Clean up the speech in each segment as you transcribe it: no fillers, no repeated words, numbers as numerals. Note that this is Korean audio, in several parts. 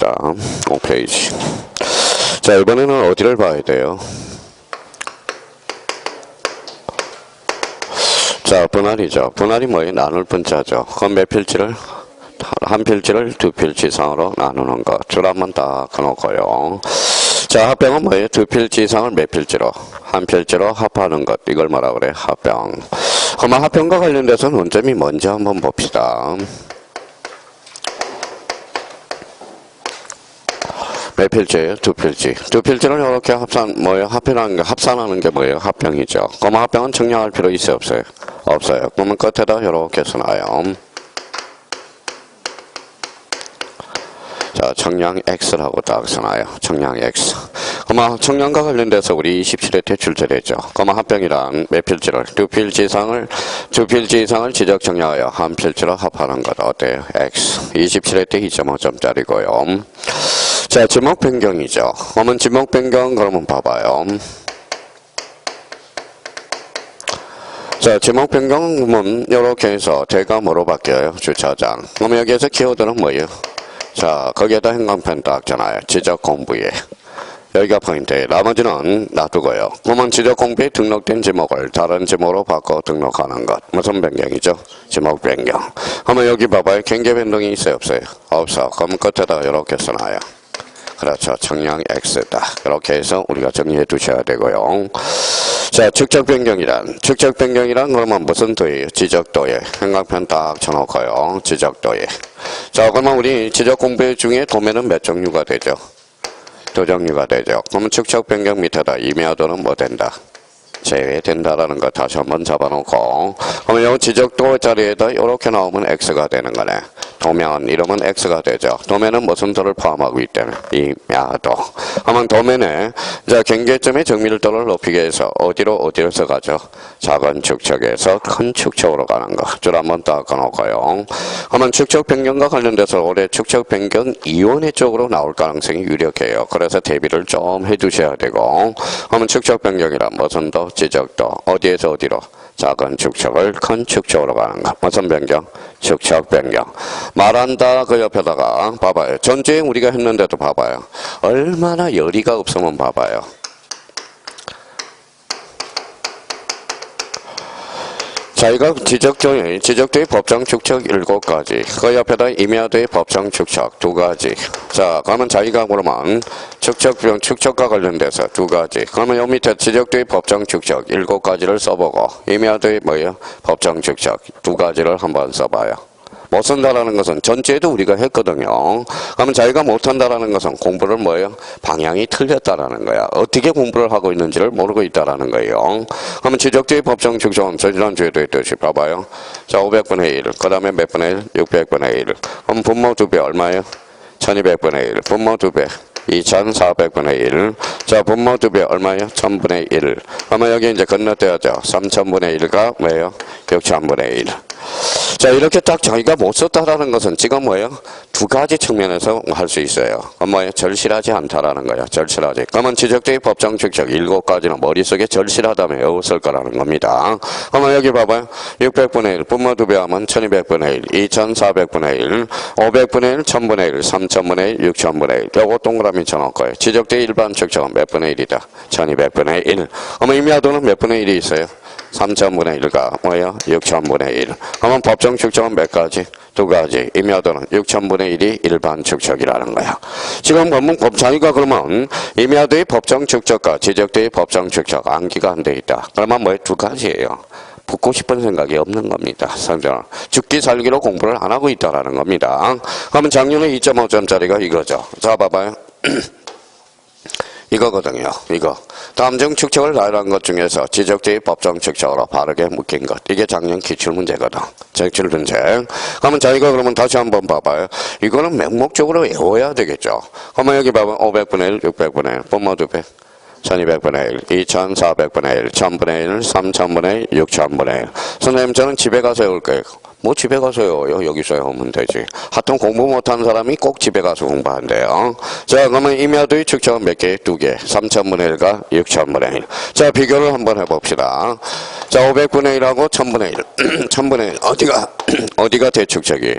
봅시다. 5페이지. 자, 이번에는 어디를 봐야 돼요? 자, 분할이죠. 분할이 뭐예요? 나눌 분자죠. 그럼 몇 필지를? 한 필지를 두 필지 이상으로 나누는 것. 줄 한번 딱 그어놓고요. 자, 합병은 뭐예요? 두 필지 이상을 몇 필지로? 한 필지로 합하는 것. 이걸 뭐라 그래? 합병. 그러면 합병과 관련돼서 논점이 뭔지 한번 봅시다. 몇 필지예요? 두 필지. 두 필지를 이렇게 합산하는 게 뭐예요? 합병이죠. 그러면 합병은 증량할 필요 있어요? 없어요? 없어요. 그러면 끝에다 이렇게 써놔요. 자, 청량 X라고 딱 써놔요. 청량 X. 그러면 청량과 관련돼서 우리 27회 출제되죠. 그러면 합병이란 몇 필지를? 두 필지 이상을 지적 청량하여 한 필지로 합하는 것. 어때요? X. 27회 때 2.5점짜리고요. 자, 지목 변경이죠. 그러면 지목 변경 그러면 봐봐요. 자, 지목 변경은 이렇게 해서 대가 뭐로 바뀌어요? 주차장. 그러면 여기에서 키워드는 뭐예요? 자, 거기에다 행강편 딱 전화요. 지적 공부에. 여기가 포인트예요. 나머지는 놔두고요. 그러면 지적 공부에 등록된 지목을 다른 지목으로 바꿔 등록하는 것. 무슨 변경이죠? 지목 변경. 그러면 여기 봐봐요. 경계 변동이 있어요? 없어요? 없어. 그럼 끝에다가 이렇게 써놔요. 그렇죠. 청량 X다. 이렇게 해서 우리가 정리해 두셔야 되고요. 자, 축적 변경이란 그러면 무슨 도예요? 지적도예. 행강편 딱 쳐놓고요. 지적도예. 자, 그러면 우리 지적 공부 중에 도면은 몇 종류가 되죠? 두 종류가 되죠. 그러면 축적 변경 밑에다 임야도는 뭐 된다? 제외된다라는 거 다시 한번 잡아놓고, 그러면 이 지적도 자리에다 이렇게 나오면 X가 되는 거네. 도면 이름은 X가 되죠. 도면은 무슨 도를 포함하고 있다는 임야도. 그러면 도면에 자, 경계점의 정밀도를 높이기 위해서 어디로 가죠? 작은 축척에서 큰 축척으로 가는 거. 줄 한번 딱 꺼놓고요. 그러면 축척 변경과 관련돼서 올해 축척 변경 이원회 쪽으로 나올 가능성이 유력해요. 그래서 대비를 좀 해두셔야 되고, 그러면 축척 변경이란 무슨 도? 지적도. 어디에서 어디로? 작은 축척을 큰 축척으로 가는 거. 무슨 변경? 축척 변경. 말한다 그 옆에다가 봐봐요. 전주에 우리가 했는데도 봐봐요. 얼마나 열의가 없으면 봐봐요. 자, 이거 지적도의 법정 축척 7가지. 그 옆에다 임야도의 법정 축척 2가지. 자, 그러면 자기가 그러면 축척과 관련돼서 2가지. 그러면 요 밑에 지적도의 법정 축척 7가지를 써보고, 임야도의 뭐예요? 법정 축척 2가지를 한번 써봐요. 못 쓴다라는 것은 전체에도 우리가 했거든요. 그러면 자기가 못한다라는 것은 공부를 뭐예요? 방향이 틀렸다라는 거야. 어떻게 공부를 하고 있는지를 모르고 있다라는 거예요. 그러면 지적도의 법정 축척은 지난주에도 했듯이 봐봐요. 자, 500분의 1. 그 다음에 몇 분의 1? 600분의 1. 그럼 분모 2배 얼마예요? 1200분의 1. 분모 2배. 2400분의 1. 자, 분모 2배 얼마예요? 1000분의 1. 그러면 여기 이제 건너뛰어야죠. 3000분의 1가 뭐예요? 6000분의 1. 자, 이렇게 딱 자기가 못 썼다라는 것은 지금 뭐예요? 2가지 측면에서 할 수 있어요. 그럼 뭐예요? 절실하지 않다라는 거예요. 절실하지. 그러면 지적도의 법정 축척 7가지는 머릿속에 절실하다면 외웠을 거라는 겁니다. 그러면 여기 봐봐요. 600분의 1, 분모 2배 하면 1200분의 1, 2400분의 1, 500분의 1, 1000분의 1, 3000분의 1, 6000분의 1. 요거 동그라미 쳐놓고요. 지적도의 일반 축척은 몇 분의 1이다? 1200분의 1. 그러면 임야도는 몇 분의 1이 있어요? 3000분의 1가 뭐예요? 6000분의 1. 그러면 법정 축척은 몇 가지? 2가지. 임야도는 6000분의 1이 일반 축척이라는 거야. 지금 보면 자기가 그러면 임야도의 법정 축척과 지적도의 법정 축척 암기가 안 돼 있다. 그러면 뭐예요? 2가지예요. 붙고 싶은 생각이 없는 겁니다. 죽기 살기로 공부를 안 하고 있다라는 겁니다. 그러면 작년에 2.5점짜리가 이거죠. 자, 봐봐요. 이거거든요. 이거. 다음 중 축척을 나열한 것 중에서 지적도의 법정 축척으로 바르게 묶인 것. 이게 작년 기출문제거든. 기출문제. 그러면 자기가 그러면 다시 한번 봐봐요. 이거는 맹목적으로 외워야 되겠죠. 그러면 여기 봐봐. 500분의 1, 600분의 1, 분모 2배. 1200분의 1, 2400분의 1, 1000분의 1, 3000분의 1, 6000분의 1. 선생님, 저는 집에 가서 외울 거예요. 뭐 집에 가서요. 여기서 외우면 되지. 하여튼 공부 못하는 사람이 꼭 집에 가서 공부한대요. 자, 그러면 임야도의 축척은 몇 개? 2개. 3000분의 1과 6000분의 1. 자, 비교를 한번 해봅시다. 자, 500분의 1하고 1000분의 1. 1000분의 1. 어디가 대축척이에요?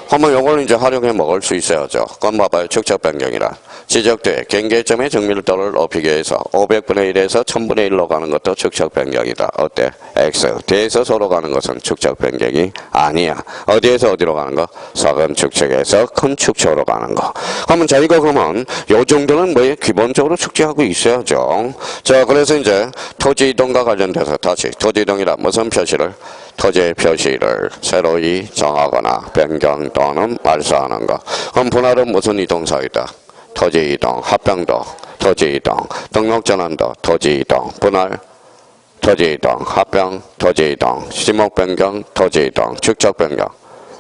한번 요걸 이제 활용해 먹을 수 있어야죠. 그럼 봐봐요. 축적 변경이란. 지적대 경계점의 정밀도를 높이기 위해서 500분의 1에서 1000분의 1로 가는 것도 축적 변경이다. 어때? X. 뒤에서 서로 가는 것은 축적 변경이 아니야. 어디에서 어디로 가는 거? 작은 축척에서 큰 축척으로 가는 거. 그러면 자기가 그러면 요 정도는 뭐에 기본적으로 축제하고 있어야죠. 자, 그래서 이제 토지 이동과 관련돼서 다시 토지 이동이란 무슨 표시를? 토지의 표시를 새로이 정하거나 변경 또는 말소하는 것. 그럼 분할은 무슨 이동사이다? 토지 이동, 합병도 토지 이동, 등록 전환도 토지 이동, 분할 토지 이동, 합병 토지 이동, 지목 변경 토지 이동, 축적 변경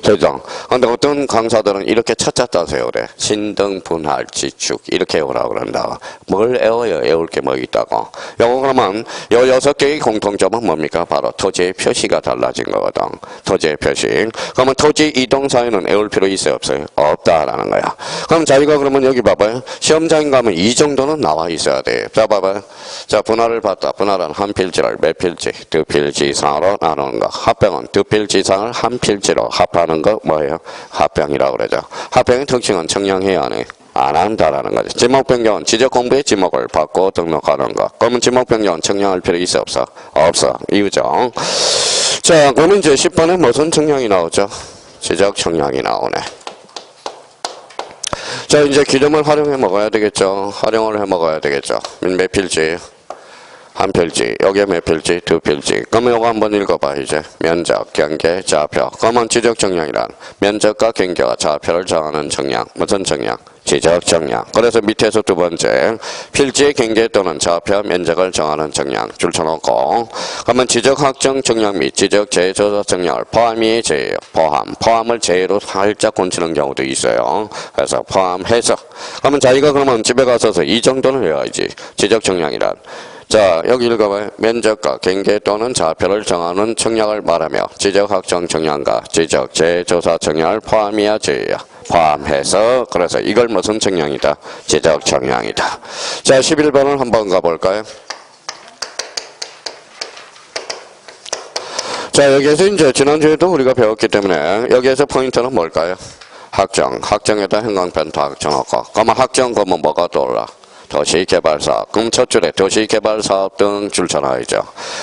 최종. 근데 어떤 강사들은 이렇게 차차 따세요 그래. 신등, 분할, 지축 이렇게 외우라고 그런다. 뭘 외워요? 외울 게 뭐 있다고. 요거 그러면 요 6개의 공통점은 뭡니까? 바로 토지의 표시가 달라진 거거든. 토지의 표시. 그러면 토지 이동 사이는 외울 필요 있어요? 없어요? 없다라는 거야. 그럼 자기가 그러면 여기 봐봐요. 시험장인 가면 이 정도는 나와 있어야 돼. 자 봐봐요. 자 분할을 봤다. 분할은 한 필지를 몇 필지? 두 필지 이상으로 나누는 거. 합병은 두 필지 이상을 한 필지로 합하는 거 뭐예요? 합병이라고 그러죠. 합병의 특징은 청량해야 하네. 안 한다라는 거죠. 지목 변경은 지적 공부의 지목을 받고 등록하는 거. 그러면 지목 변경은 청량할 필요 있어 없어? 없어. 이유죠. 자, 그러면 이제 10번에 무슨 청량이 나오죠? 지적 청량이 나오네. 자, 이제 기름을 활용해 먹어야 되겠죠. 활용을 해 먹어야 되겠죠. 몇 필지? 한 필지, 여기에 몇 필지? 두 필지. 그러면 요거 한번 읽어봐, 이제. 면적, 경계, 좌표. 그러면 지적 정량이란 면적과 경계와 좌표를 정하는 정량. 무슨 정량? 지적 정량. 그래서 밑에서 두 번째, 필지의 경계 또는 좌표, 면적을 정하는 정량. 줄 쳐놓고. 그러면 지적 확정 정량 및 지적 재조사 정량을 포함이 제예요. 포함을 제로 살짝 곤치는 경우도 있어요. 그래서 포함해서. 그러면 자기가 그러면 집에 가서서 이 정도는 외워야지. 지적 정량이란. 자, 여기 읽어봐요. 면적과 경계 또는 좌표를 정하는 청량을 말하며 지적 확정 청량과 지적 재조사 청량을 포함이야 제야. 포함해서 그래서 이걸 무슨 청량이다? 지적 청량이다. 자, 11번을 한번 가볼까요? 자, 여기에서 이제 지난주에도 우리가 배웠기 때문에 여기에서 포인트는 뭘까요? 확정에다 형광펜 확정하고. 그러면 확정 그러면 뭐가 떠올라? 도시개발사업. 그럼 첫 줄에 도시개발사업 등 줄 쳐놔야죠.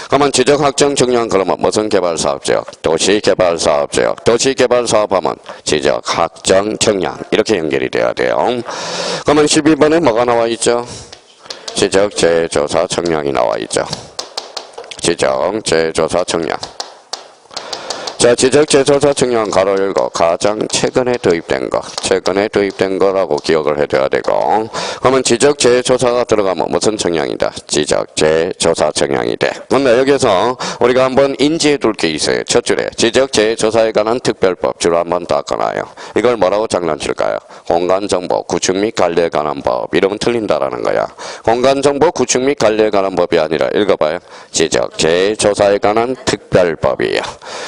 그러면 지적확정 정량 그러면 무슨 개발사업지역? 도시개발사업지역. 도시개발사업하면 지적확정 정량 이렇게 연결이 돼야 돼요. 그러면 12번에 뭐가 나와 있죠? 지적재조사 정량이 나와 있죠. 지적재조사 정량. 자, 지적재조사 정량 가로 열고 가장 최근에 도입된 거라고 기억을 해둬야 되고. 그러면 지적재조사가 들어가면 무슨 정량이다? 지적재조사 정량이 돼. 근데 여기서 우리가 한번 인지해 둘 게 있어요. 첫 줄에 지적재조사에 관한 특별법 줄 한번 닦아놔요. 이걸 뭐라고 장난칠까요? 공간정보 구축 및 관리에 관한 법. 이러면 틀린다라는 거야. 공간정보 구축 및 관리에 관한 법이 아니라 읽어봐요. 지적재조사에 관한 특별법이에요.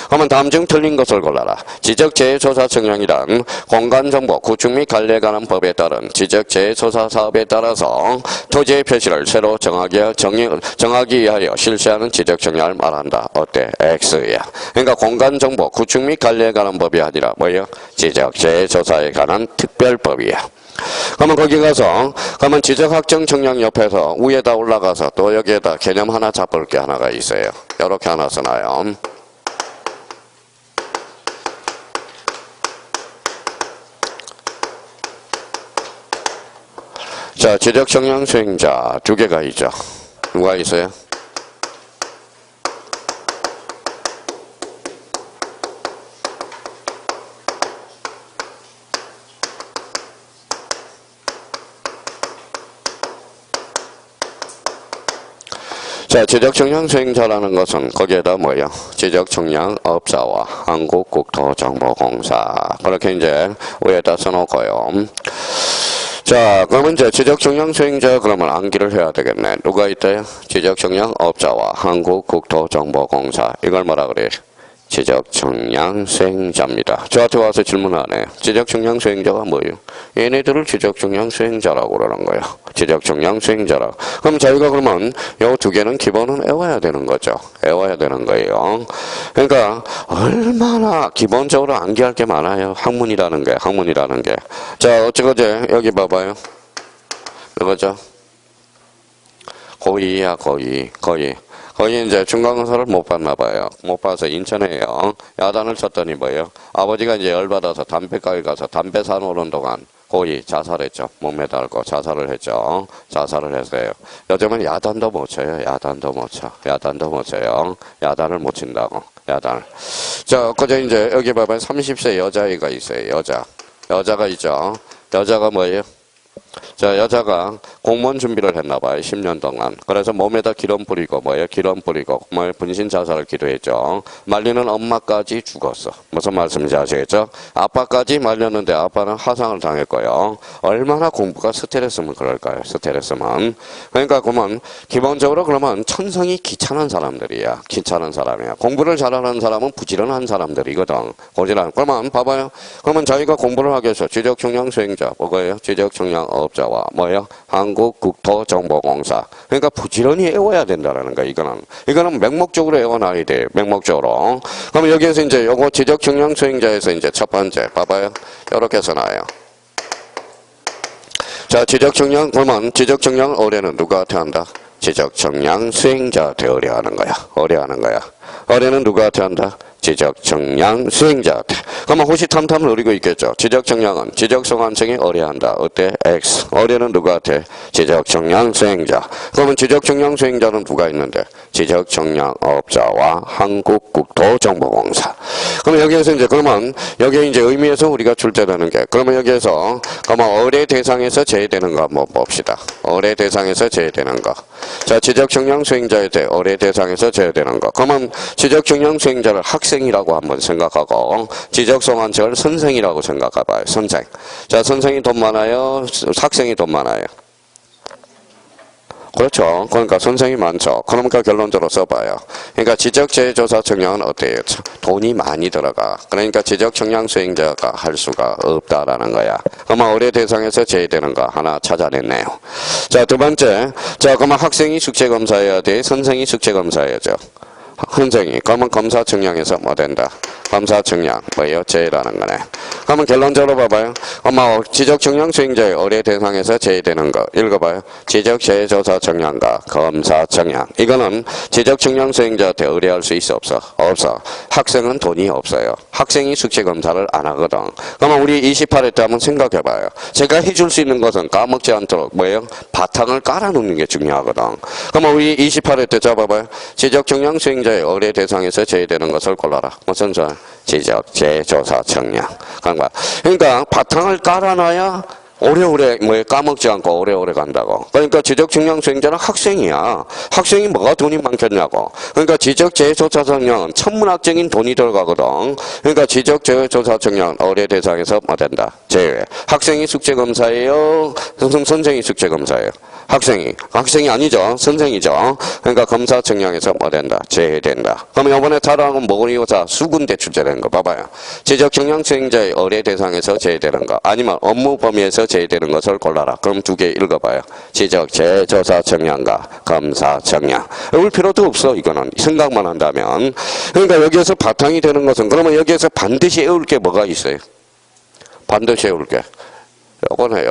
그러면 다음 중 틀린 것을 골라라. 지적재조사 정량이란 공간정보 구축 및 관리에 관한 법에 따른 지적재조사 사업에 따라서 토지의 표시를 새로 정하기 위하여 실시하는 지적정량을 말한다. 어때? X야. 그러니까 공간정보 구축 및 관리에 관한 법이 아니라 뭐예요? 지적재조사에 관한 특별법이야. 그러면 거기 가서 그러면 지적확정 정량 옆에서 위에다 올라가서 또 여기에다 개념 하나 잡을 게 하나가 있어요. 이렇게 하나 써놔요. 자, 지적 정량 수행자 두 개가 있죠. 누가 있어요? 자, 지적정량 수행자라는 것은 거기에다 뭐예요? 지적정량업자와 한국국토정보공사 그렇게 이제 위에다 써놓고요. 자, 그러면 이제 지적정량 수행자 그러면 암기를 해야 되겠네. 누가 있대요? 지적정량업자와 한국국토정보공사. 이걸 뭐라 그래? 지적 역량 수행자입니다. 저한테 와서 질문하네. 지적 역량 수행자가 뭐예요? 얘네들을 지적 역량 수행자라고 그러는 거예요. 지적 역량 수행자라. 그럼 저희가 그러면 요 두 개는 기본은 외워야 되는 거죠. 외워야 되는 거예요. 그러니까 얼마나 기본적으로 암기할 게 많아요. 학문이라는 게. 학문이라는 게. 자, 어쩌고제 여기 봐봐요. 이거죠. 거의야, 거의. 거의 이제 중간고사를 못 봤나 봐요. 못 봐서 인천에요. 야단을 쳤더니 뭐예요? 아버지가 이제 열받아서 담배가게 가서 담배 사놓는 동안 거의 자살했죠. 몸 매달고 자살을 했죠. 자살을 했어요. 요즘은 야단도 못 쳐요. 야단도 못 쳐. 야단도 못 쳐요. 야단을 못 친다고. 야단을. 자, 그저 이제 여기 봐봐요. 30세 여자아이가 있어요. 여자가 있죠. 여자가 뭐예요? 자, 여자가 공무원 준비를 했나봐요. 10년 동안. 그래서 몸에다 기름 뿌리고, 기름 뿌리고, 분신 자살을 기도했죠. 말리는 엄마까지 죽었어. 무슨 말씀인지 아시겠죠? 아빠까지 말렸는데 아빠는 하상을 당했고요. 얼마나 공부가 스트레스면 그럴까요? 스트레스면. 그러니까 그러면 기본적으로 그러면 천성이 귀찮은 사람들이야. 귀찮은 사람이야. 공부를 잘하는 사람은 부지런한 사람들이거든. 고지런. 그러면 봐봐요. 그러면 자기가 공부를 하기 위해서 지적 역량 수행자, 뭐예요? 지적 역량 업자와 한국국토정보공사. 그러니까 부지런히 외워야 된다라는 거야. 이거는 맹목적으로 외워놔야 돼. 맹목적으로. 그럼 여기에서 이제 요거 지적 역량 수행자에서 이제 첫 번째 봐봐요. 이렇게 해서 나와요. 자, 지적 역량 그러면 지적 역량 의뢰는 누구한테 한다? 지적 역량 수행자한테 의뢰하는 거야. 의뢰하는 거야. 의뢰는 누구한테 한다? 지적 역량 수행자한테. 그러면 호시탐탐을 노리고 있겠죠. 지적 역량은 지적성한층이 의뢰한다. 어때? X. 의뢰는 누구한테? 지적 역량 수행자. 그러면 지적 역량 수행자는 누가 있는데? 지적 역량 업자와 한국국토정보공사. 그러면 여기에서 이제 그러면 여기에 이제 의미에서 우리가 출제되는 게 그러면 여기에서 그러면 의뢰 대상에서 제외되는 거 한번 봅시다. 의뢰 대상에서 제외되는 거. 자, 지적 역량 수행자에 대해 의뢰 대상에서 제외되는 거. 그러면 지적 역량 수행자를 학생이라고 한번 생각하고 지적성한층을 선생이라고 생각해봐요. 선생. 자, 선생이 돈 많아요? 학생이 돈 많아요? 그렇죠. 그러니까 선생이 많죠. 그러니까 결론적으로 써봐요. 그러니까 지적재조사 청량은 어때요? 돈이 많이 들어가. 그러니까 지적 역량 수행자가 할 수가 없다라는 거야. 그러면 의뢰 대상에서 제외되는 거 하나 찾아냈네요. 자, 두 번째. 자, 그러면 학생이 숙제검사해야 돼? 선생이 숙제검사해야죠. 선생이. 그러면 검사 청량에서 뭐 된다? 검사 청량. 뭐예요? 제외라는 거네. 그러면 결론적으로 봐봐요. 지적 청량 수행자의 의뢰 대상에서 제외되는 거. 읽어봐요. 지적 재조사 청량과 검사 청량. 이거는 지적 청량 수행자한테 의뢰할 수 있어? 없어? 없어. 학생은 돈이 없어요. 학생이 숙제 검사를 안 하거든. 그러면 우리 28회 때 한번 생각해봐요. 제가 해줄 수 있는 것은 까먹지 않도록 뭐예요? 바탕을 깔아놓는 게 중요하거든. 그러면 우리 28회 때 잡아봐요. 지적 청량 수행자의 의뢰 대상에서 제외되는 것을 골라라. 무슨 소? 지적 재조사 청량. 그러니까 바탕을 깔아놔야 오래오래 까먹지 않고 오래오래 간다고. 그러니까 지적 역량 수행자는 학생이야. 학생이 뭐가 돈이 많겠냐고. 그러니까 지적 재조사 청량은 천문학적인 돈이 들어가거든. 그러니까 지적 재조사 청량은 의뢰 대상에서 뭐 된다? 제외. 학생이 숙제 검사예요? 선생이 숙제 검사예요? 학생이 아니죠. 선생이죠. 그러니까 검사 청량에서 뭐 된다? 제외된다. 그럼 이번에 다루는 모의고사 수군대 출제된 거 봐봐요. 지적 역량 수행자의 의뢰 대상에서 제외되는 거 아니면 업무 범위에서 제외되는 것을 골라라. 그럼 두 개 읽어봐요. 지적 재조사 청량과 검사 청량. 외울 필요도 없어. 이거는 생각만 한다면. 그러니까 여기에서 바탕이 되는 것은 그러면 여기에서 반드시 외울 게 뭐가 있어요? 반드시 외울 게. 요거는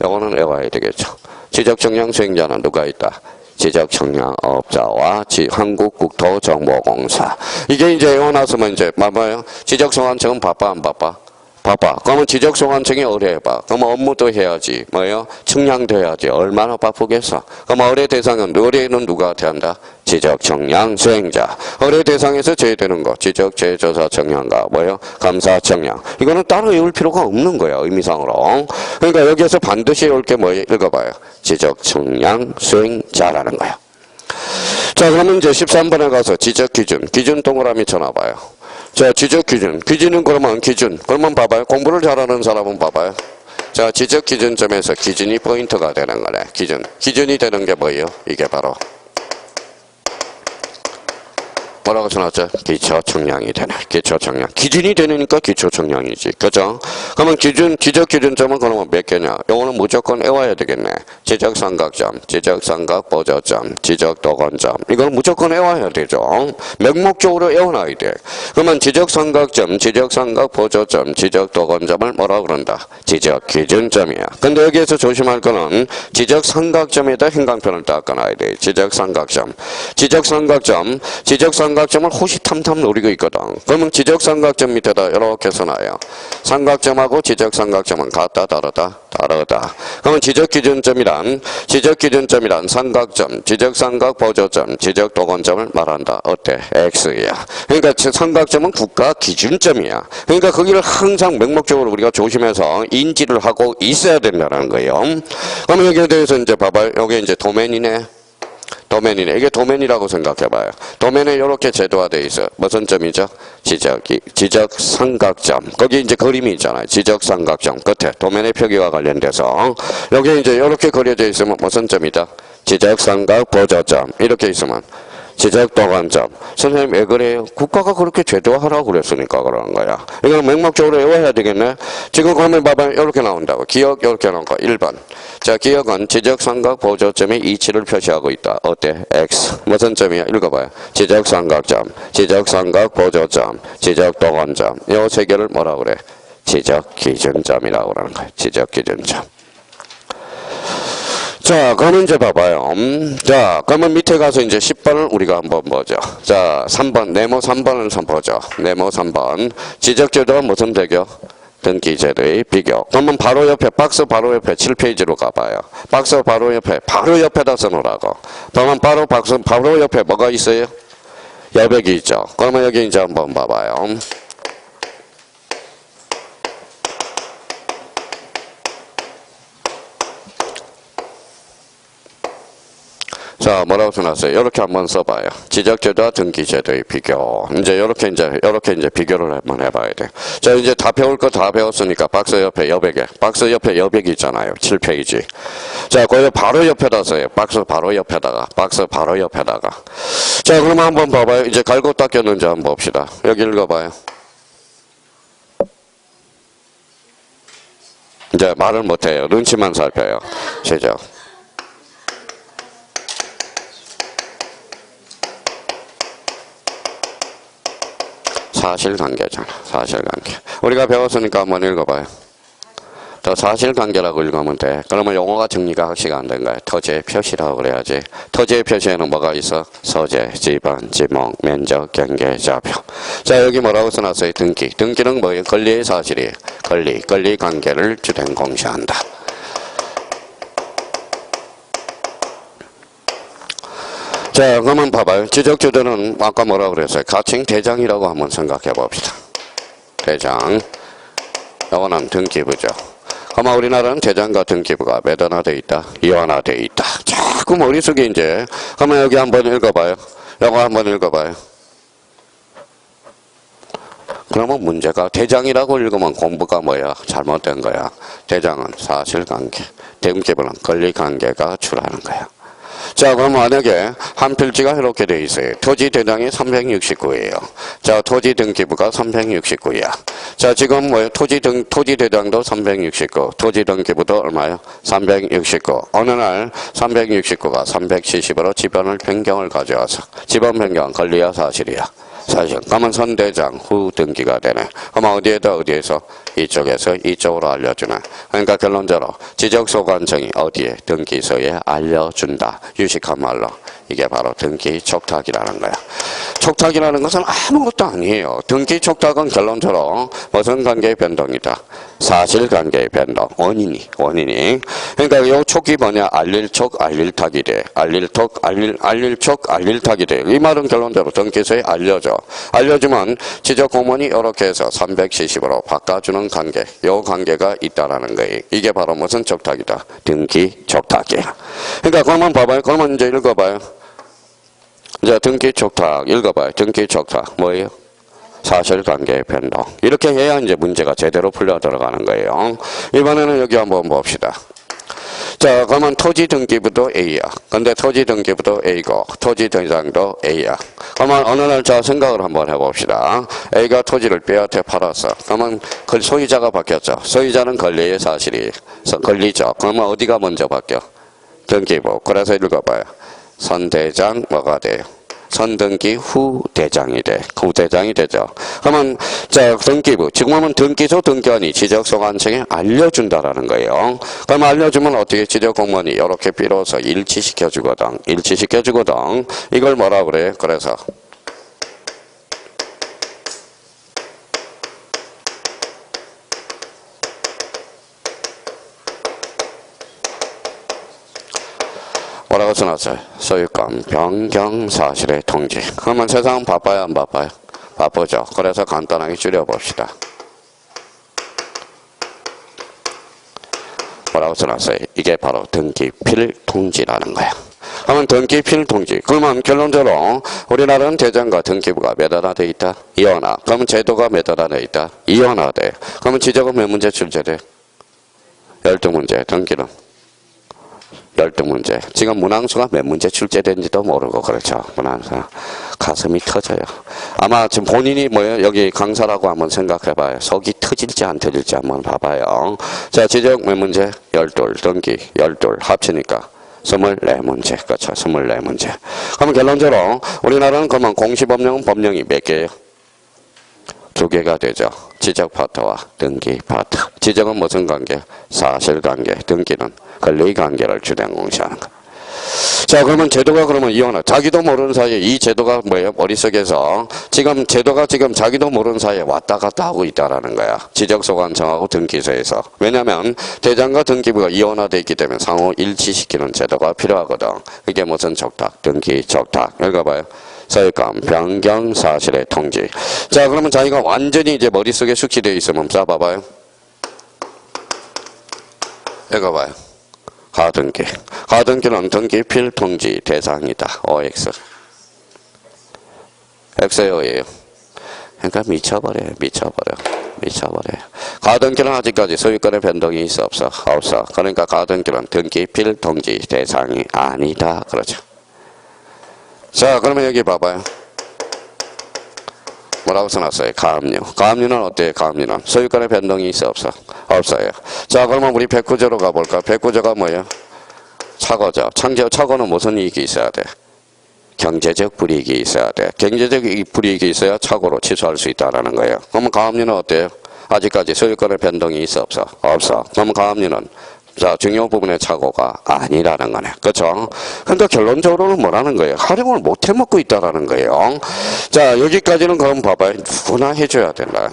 요거는 외워야 되겠죠. 지적 역량 수행자는 누가 있다? 지적 역량 업자와 한국국토정보공사. 이게 이제 외워놨으면 이제 봐봐요. 지적성한층은 바빠 안 바빠? 바빠. 그러면 지적성한층이 의뢰해봐. 그러면 업무도 해야지. 뭐예요? 측량도 해야지. 얼마나 바쁘겠어. 그럼 의뢰 대상은 의뢰는 누구한테 한다? 지적 역량 수행자. 의뢰 대상에서 제외되는 거. 지적 재조사 청량과 뭐예요? 감사 청량. 이거는 따로 외울 필요가 없는 거야. 의미상으로. 그러니까 여기에서 반드시 외울 게 뭐예요? 읽어봐요. 지적 역량 수행자라는 거야. 자, 그러면 이제 13번에 가서 지적 기준. 기준 동그라미 쳐놔봐요. 자, 지적 기준. 기준은 그러면 기준. 그러면 봐봐요. 공부를 잘하는 사람은 봐봐요. 자, 지적 기준점에서 기준이 포인트가 되는 거네. 기준이 되는 게 뭐예요? 이게 바로. 13번에 가서 지적 기준. 기준 동그라미 쳐놔봐요. 자, 지적 기준. 기준은 그러면 기준. 그러면 봐봐요. 공부를 잘하는 사람은 봐봐요. 자, 지적 기준점에서 기준이 포인트가 되는 거네. 기준. 기준이 되는 게 뭐예요? 이게 바로. 뭐라고 써놨죠? 기초청량이 되네. 기초청량. 기준이 되니까 기초청량이지. 그죠? 그러면 지적기준점은 그러면 몇 개냐? 요거는 무조건 외워야 되겠네. 지적삼각점, 지적삼각보조점, 지적도건점. 이거는 무조건 외워야 되죠. 맹목적으로 외워놔야 돼. 그러면 지적삼각점, 지적삼각보조점, 지적도건점을 뭐라고 그런다? 지적기준점이야. 근데 여기에서 조심할 거는 지적삼각점에다 행간편을 닦아놔야 돼. 지적삼각점. 지적삼각점을 호시탐탐 노리고 있거든. 그러면 지적삼각점 밑에다 이렇게 써놔요. 삼각점하고 지적삼각점은 같다 다르다? 다르다. 그러면 지적기준점이란 삼각점, 지적삼각보조점, 지적도건점을 말한다. 어때? X야. 그러니까 삼각점은 국가 기준점이야. 그러니까 거기를 항상 맹목적으로 우리가 조심해서 인지를 하고 있어야 된다는 거예요. 그러면 여기에 대해서 이제 봐봐요. 여기 이제 도면이네. 이게 도면이라고 생각해봐요. 도면에 이렇게 제도화되어 있어. 무슨 점이죠? 지적삼각점. 거기 이제 그림이 있잖아요. 지적삼각점 끝에 도면의 표기와 관련돼서 여기 이제 이렇게 그려져 있으면 무슨 점이다? 지적삼각보조점. 이렇게 있으면 지적도건점. 선생님 왜 그래요? 국가가 그렇게 제도화하라고 그랬으니까 그러는 거야. 이거는 맹목적으로 외워야 되겠네. 지금 그러면 봐봐요. 이렇게 나온다고. 기억 이렇게 나온 거. 1번. 자, 기억은 지적삼각보조점의 이치를 표시하고 있다. 어때? X. 무슨 점이야? 읽어봐요. 지적삼각점, 지적삼각보조점, 지적도건점. 이 세 개를 뭐라고 그래? 지적기준점이라고 그러는 거야. 지적기준점. 자, 그러면 이제 봐봐요. 자, 그러면 밑에 가서 이제 10번을 우리가 한번 보죠. 자, 3번, 네모 3번을 한번 보죠. 네모 3번. 지적제도와 무슨 대교? 등기제도의 비교. 그러면 바로 옆에, 박스 바로 옆에 7페이지로 가봐요. 박스 바로 옆에다 써놓으라고. 그러면 박스 바로 옆에 뭐가 있어요? 여백이 있죠. 그러면 여기 이제 한번 봐봐요. 자, 뭐라고 써놨어요? 이렇게 한번 써봐요. 지적제도와 등기제도의 비교. 이렇게 비교를 한번 해봐야 돼. 자, 이제 다 배울 거 다 배웠으니까 박스 옆에 여백이 있잖아요. 7페이지. 자, 거기 바로 옆에다 써요. 박스 바로 옆에다가. 자, 그러면 한번 봐봐요. 이제 갈고 닦였는지 한번 봅시다. 여기 읽어봐요. 이제 말을 못해요. 눈치만 살펴요. 시작. 사실관계잖아. 사실관계. 우리가 배웠으니까 한번 읽어봐요. 더 사실관계라고 읽으면 돼. 그러면 용어가 정리가 확실히 안 된 거야. 토지의 표시라고 그래야지. 토지의 표시에는 뭐가 있어? 소재, 지번, 지목, 면적, 경계, 좌표. 자, 여기 뭐라고 써놨어요? 등기. 등기는 뭐예요? 권리의 사실이에요. 권리 관계를 주된 공시한다. 자, 그러면 봐봐요. 지적주도는 아까 뭐라고 그랬어요? 가칭 대장이라고 한번 생각해 봅시다. 대장. 이거는 등기부죠. 아마 우리나라는 대장과 등기부가 매단화되어 있다. 이완화되어 있다. 자꾸 머릿속에 이제. 그러면 여기 한번 읽어봐요. 이거 한번 읽어봐요. 그러면 문제가 대장이라고 읽으면 공부가 뭐야? 잘못된 거야. 대장은 사실관계. 등기부는 권리관계가 주라는 거야. 자, 그럼 만약에 한 필지가 이렇게 되어 있어요. 토지 대장이 369예요. 자, 토지 등기부가 369이야. 자, 지금 뭐예요? 토지 대장도 369, 토지 등기부도 얼마요? 369. 어느 날 369가 370으로 지번을 변경을 가져와서 지번 변경 권리야 사실이야. 사실. 그러면 선대장 후 등기가 되네. 그러면 어디에서? 이쪽에서 이쪽으로 알려주네. 그러니까 결론적으로 지적소관청이 어디에? 등기소에 알려준다. 유식한 말로. 이게 바로 등기 촉탁이라는 거야. 촉탁이라는 것은 아무것도 아니에요. 등기 촉탁은 결론적으로 무슨 관계의 변동이다? 사실관계의 변동. 원인이. 그러니까 요 촉이 뭐냐? 알릴촉, 알릴탁이 돼. 알릴촉, 알릴탁이 돼. 이 말은 결론적으로 등기소에 알려줘. 알려주면 지적공무원이 이렇게 해서 370으로 바꿔주는 관계. 요 관계가 있다라는 거예요. 이게 바로 무슨 촉탁이다? 등기 촉탁이야. 그러니까 그러면 봐봐요. 그러면 이제 읽어봐요. 이제 등기 촉탁 읽어봐요. 등기 촉탁 뭐예요? 사실관계의 변동. 이렇게 해야 이제 문제가 제대로 풀려 들어가는 거예요. 이번에는 여기 한번 봅시다. 자, 그러면 토지 등기부도 A야. 근데 토지 등기부도 A고, 토지 대장도 A야. 그러면 어느 날 자 생각을 한번 해봅시다. A가 토지를 B한테 팔았어. 그러면 그 소유자가 바뀌었죠. 소유자는 권리의 사실이 권리죠. 그러면 어디가 먼저 바뀌어? 등기부. 그래서 읽어봐요. 선대장 뭐가 돼요? 선등기 후 대장이 돼. 후 대장이 되죠. 그러면 자 등기부. 지금 하면 등기소 등기원이 지적소관청에 알려준다라는 거예요. 그럼 알려주면 어떻게 지적공무원이 이렇게 비로소 일치시켜주거든. 일치시켜주거든. 이걸 뭐라 그래? 그래서 뭐라고 써놨어요? 소유권 변경 사실의 통지. 그러면 세상은 바빠요, 안 바빠요? 바쁘죠. 그래서 간단하게 줄여봅시다. 뭐라고 써놨어요? 이게 바로 등기필 통지라는 거야. 그러면 등기필 통지. 그러면 결론적으로 우리나라는 대장과 등기부가 몇 하나 돼 있다? 이원화. 그러면 제도가 몇 하나 돼 있다? 이원화 돼. 그러면 지적은 몇 문제 출제돼? 12문제. 등기는 12문제. 지금 문항수가 몇 문제 출제된지도 모르고 그렇죠. 문항수가 가슴이 터져요. 아마 지금 본인이 뭐예요? 여기 강사라고 한번 생각해봐요. 속이 터질지 안 터질지 한번 봐봐요. 자, 지적 몇 문제? 12. 등기 12. 합치니까 24문제. 그렇죠. 24문제. 그러면 결론적으로 우리나라는 그러면 공시법령은 법령이 몇 개예요? 2개가 되죠. 지적 파트와 등기 파트. 지적은 무슨 관계? 사실관계. 등기는 권리관계를 주된 공시하는 거. 자, 그러면 제도가 그러면 이혼을 자기도 모르는 사이에 이 제도가 뭐예요? 머릿속에서 지금 제도가 지금 자기도 모르는 사이에 왔다 갔다 하고 있다라는 거야. 지적소관청하고 등기소에서. 왜냐하면 대장과 등기부가 이혼화되어 있기 때문에 상호 일치시키는 제도가 필요하거든. 그게 무슨 족탁? 등기 족탁. 읽어봐요. 소유권 변경 사실의 통지. 자, 그러면 자기가 완전히 이제 머릿속에 숙지되어 있으면 자 봐봐요. 읽어봐요. 가등기. 가등기는 등기필 통지 대상이다. OX. X예요. 그러니까 미쳐버려요. 미쳐버려요. 가등기는 아직까지 소유권의 변동이 있어 없어? 없어. 그러니까 가등기는 등기필 통지 대상이 아니다. 그렇죠. 자, 그러면 여기 봐봐요. 뭐라고 써놨어요? 가압류. 가압류는 어때요? 가압류는 소유권의 변동이 있어 없어? 없어요. 자, 그러면 우리 백구조로 가볼까? 백구조가 뭐예요? 착오죠. 착오는 무슨 이익이 있어야 돼? 경제적 불이익이 있어야 돼. 경제적 불이익이 있어야 착오로 취소할 수 있다는 거예요. 그러면 가압류는 어때요? 아직까지 소유권의 변동이 있어 없어? 없어. 그러면 가압류는 자, 중요 부분의 착오가 아니라는 거네. 그렇죠? 근데 결론적으로는 뭐라는 거예요? 활용을 못 해먹고 있다라는 거예요. 자, 여기까지는 그럼 봐봐요. 누구나 해줘야 된다.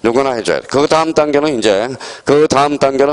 누구나 해줘야 돼. 그 다음 단계는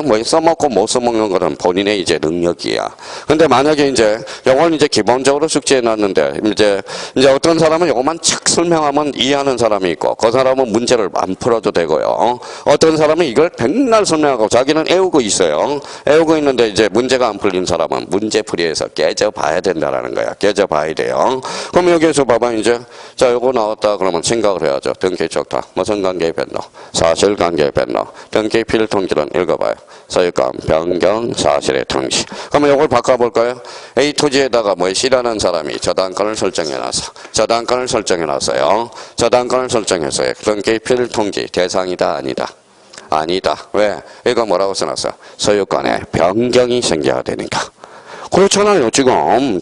뭐 써먹고 못 써먹는 거는 본인의 이제 능력이야. 근데 만약에 이제 요걸 이제 기본적으로 숙지해 놨는데 이제 어떤 사람은 요것만 착 설명하면 이해하는 사람이 있고 그 사람은 문제를 안 풀어도 되고요. 어떤 사람은 이걸 백날 설명하고 자기는 애우고 있어요. 애우고 있는데 이제 문제가 안 풀린 사람은 문제풀이에서 깨져봐야 된다라는 거야. 깨져봐야 돼요. 그럼 여기에서 봐봐 이제 자 요거 나왔다 그러면 생각을 해야죠. 등기 족탁 무슨 관계 변동 사실관계 변동 등기필 통지는 읽어봐요. 소유권 변경 사실의 통지. 그러면 요걸 바꿔볼까요? A 토지에다가 뭐 C라는 사람이 저당권을 설정해놨어. 저당권을 설정해놨어요. 저당권을 설정했어요. 등기필 통지 대상이다 아니다? 아니다. 왜? 이거 뭐라고 써놨어? 소유권에 변경이 생겨야 되니까. 그렇잖아요, 지금.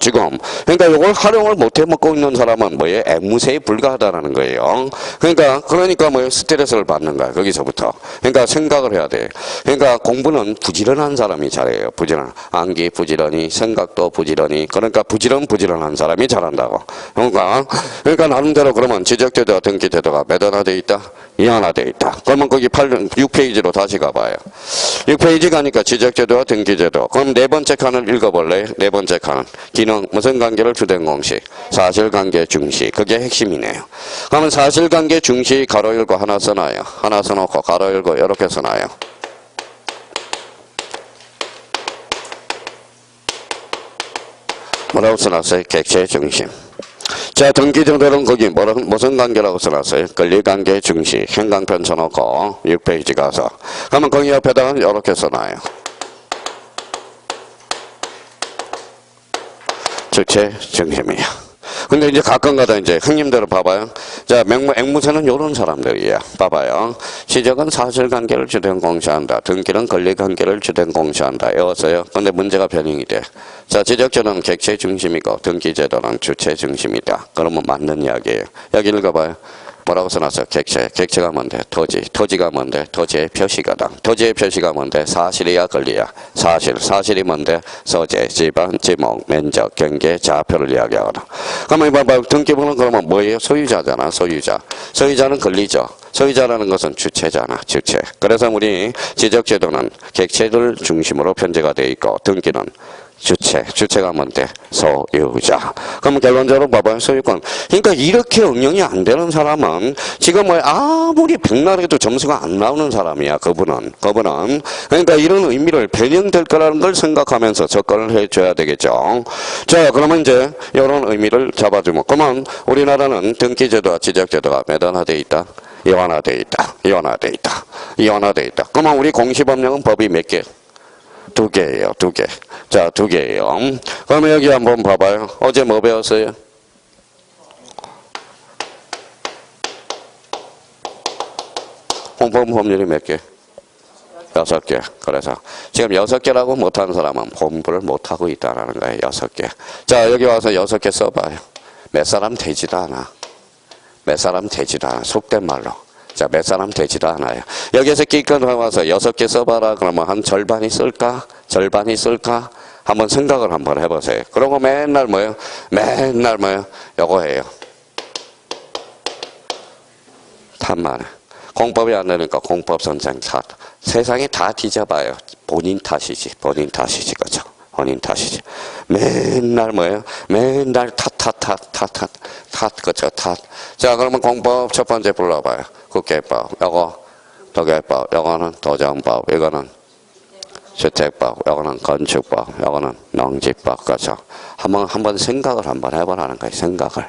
그러니까 이걸 활용을 못 해먹고 있는 사람은 뭐예요? 애무새에 불과하다는 거예요. 그러니까 뭐예요? 스트레스를 받는 거야, 거기서부터. 그러니까 생각을 해야 돼. 그러니까 공부는 부지런한 사람이 잘해요, 암기 부지런히, 생각도 부지런히. 그러니까 부지런한 사람이 잘한다고. 그러니까 나름대로 그러면 지적제도와 등기제도가 몇 하나 돼 있다? 2 하나 돼 있다. 그러면 거기 6페이지로 다시 가봐요. 6페이지 가니까 지적제도와 등기제도. 그럼 네 번째 칸을 읽어볼래요? 네 번째 칸은 기능 무슨 관계를 주된 공식 사실관계 중시. 그게 핵심이네요. 그러면 사실관계 중시 가로 열고 하나 써놔요. 하나 써놓고 가로 열고 이렇게 써놔요. 뭐라고 써놨어요? 객체 중심. 자, 등기제도는 거기 무슨 관계라고 써놨어요? 권리관계 중시. 행강편 써놓고 6페이지 가서. 그러면 거기 옆에다가 이렇게 써놔요. 주체 중심이야. 근데 이제 가끔가다 이제 형님들을 봐봐요. 자, 앵무새는 요런 사람들이에요. 봐봐요. 지적은 사실관계를 주된 공시한다. 등기는 권리관계를 주된 공시한다. 외웠어요. 근데 문제가 변형이 돼. 자, 지적제도는 객체 중심이고 등기제도는 주체 중심이다. 그러면 맞는 이야기예요. 여기 읽어봐요. 뭐라고 써놨어? 객체. 객체가 뭔데? 토지. 토지가 뭔데? 토지의 표시가다. 토지의 표시가 뭔데? 사실이야, 권리야? 사실. 사실이 뭔데? 소재, 지방, 지목, 면적, 경계, 좌표를 이야기하거든. 그러면 이봐, 등기부는 그러면 뭐예요? 소유자잖아, 소유자. 소유자는 권리죠. 소유자라는 것은 주체잖아, 주체. 그래서 우리 지적제도는 객체들 중심으로 편제가 돼 있고, 등기는 주체가 뭔데? 소유자. 그럼 결론적으로 봐봐요. 소유권. 그러니까 이렇게 응용이 안 되는 사람은 지금 뭐 아무리 백날 해도 점수가 안 나오는 사람이야. 그분은. 그러니까 이런 의미를 변형될 거라는 걸 생각하면서 접근을 해줘야 되겠죠. 자, 그러면 이제 이런 의미를 잡아주면. 그러면 우리나라는 등기제도와 지적제도가 몇 하나돼 있다? 이완화돼 있다. 이완화돼 있다. 그러면 우리 공시법령은 법이 몇 개? 두 개예요, 두 개. 자, 두 개예요. 그러면 여기 한번 봐봐요. 어제 뭐 배웠어요? 공법법률이 몇 개? 6개. 그래서 지금 6개라고 못하는 사람은 공부를 못하고 있다는 거예요. 6개. 자, 여기 와서 6개 써봐요. 몇 사람 되지도 않아. 속된 말로. 자, 몇 사람 되지도 않아요. 여기에서 끼껏 나와서 6개 써봐라. 그러면 한 절반이 쓸까? 한번 생각을 한번 해보세요. 그러고 맨날 뭐예요? 요거 해요. 탓만 해. 공법이 안 되니까 공법 선생 탓. 세상이 다 뒤져봐요. 본인 탓이지, 그죠? 본인 탓이지. 맨날 뭐예요? 맨날 탓, 그죠? 탓. 자, 그러면 공법 첫 번째 불러봐요. 국계법, 요거, 도계법, 요거는 도정법, 이거는 주택법, 요거는 건축법, 요거는 농지법, 그죠? 한번 생각을 한번 해보라는 거예요.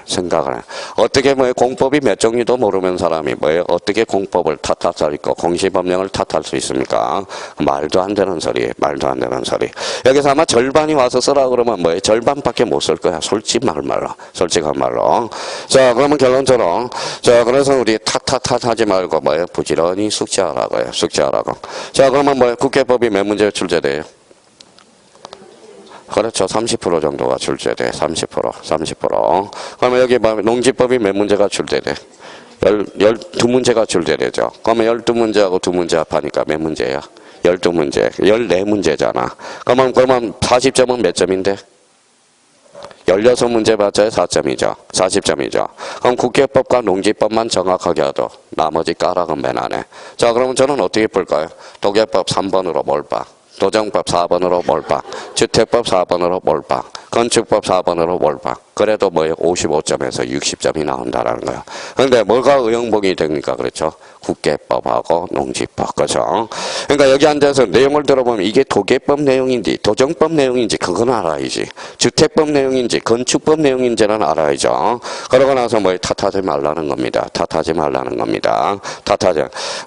생각을 해. 어떻게 뭐 공법이 몇 종류도 모르는 사람이 뭐예요? 어떻게 공법을 탓할 수 있고 공시법령을 탓할 수 있습니까? 말도 안 되는 소리. 여기서 아마 절반이 와서 쓰라 그러면 뭐예요? 절반밖에 못 쓸 거야. 솔직한 말로. 자, 그러면 결론적으로. 자, 그래서 우리 탓 하지 말고 뭐예요? 부지런히 숙지하라고요. 자, 그러면 뭐예요? 국회법이 몇 문제 출제돼요? 그렇죠. 30% 정도가 출제돼. 30%. 그러면 여기 농지법이 몇 문제가 출제돼? 12문제가 출제되죠. 그러면 12문제하고 2문제 합하니까 몇 문제야? 12문제. 14문제잖아. 그러면 40점은 몇 점인데? 16문제 맞아요? 4점이죠. 40점이죠. 그럼 국회법과 농지법만 정확하게 하도 나머지 까락은 맨 안에. 자, 그러면 저는 어떻게 풀까요? 도계법 3번으로 몰빵. 도정법 4번으로 몰빵, 주택법 4번으로 몰빵, 건축법 4번으로 몰빵. 그래도 뭐예요? 55점에서 60점이 나온다라는 거예요. 그런데 뭐가 의형봉이 됩니까? 그렇죠? 국계법하고 농지법, 그죠? 그러니까 여기 앉아서 내용을 들어보면 이게 도계법 내용인지, 도정법 내용인지 그건 알아야지. 주택법 내용인지, 건축법 내용인지는 알아야죠. 그러고 나서 뭐 탓하지 말라는 겁니다.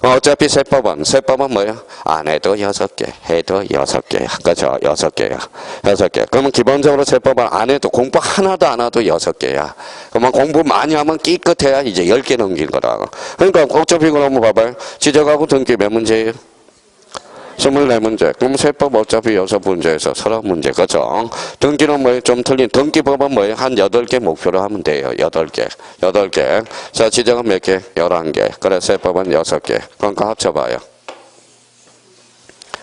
어차피 세법은 뭐예요? 안 해도 6개, 해도 6개. 그죠? 6개. 그러면 기본적으로 세법은 안 해도 공부 하나도 안 해도 6개야. 그러면 공부 많이 하면 끼끗해야 이제 10개 넘긴 거다. 그러니까 어차피 그러면 봐봐요. 지적하고 등기 몇 문제예요? 24문제. 그럼 세법 어차피 6문제에서 30문제. 그죠? 등기는 뭐예요? 좀 틀린. 등기법은 뭐예요? 한 8개 목표로 하면 돼요. 8개. 자, 지적은 몇 개? 11개. 그래, 세법은 6개. 그러니까 합쳐봐요.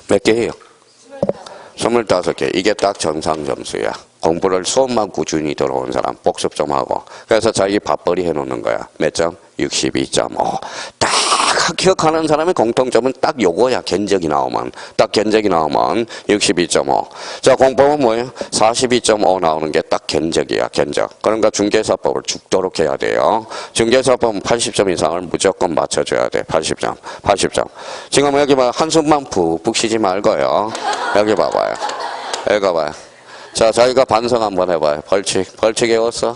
몇 개예요? 25개. 이게 딱 정상 점수야. 공부를 수업만 꾸준히 들어온 사람 복습 좀 하고. 그래서 자기 밥벌이 해놓는 거야. 몇 점? 62.5. 딱 기억하는 사람의 공통점은 딱 요거야. 견적이 나오면 62.5. 자, 공법은 뭐예요? 42.5 나오는 게 딱 견적이야. 그러니까 중개사법을 죽도록 해야 돼요. 중개사법은 80점 이상을 무조건 맞춰줘야 돼. 80점. 지금 여기 한숨만 푹푹 쉬지 말고요. 여기 봐봐요. 자, 자기가 반성 한번 해봐요. 벌칙 외웠어?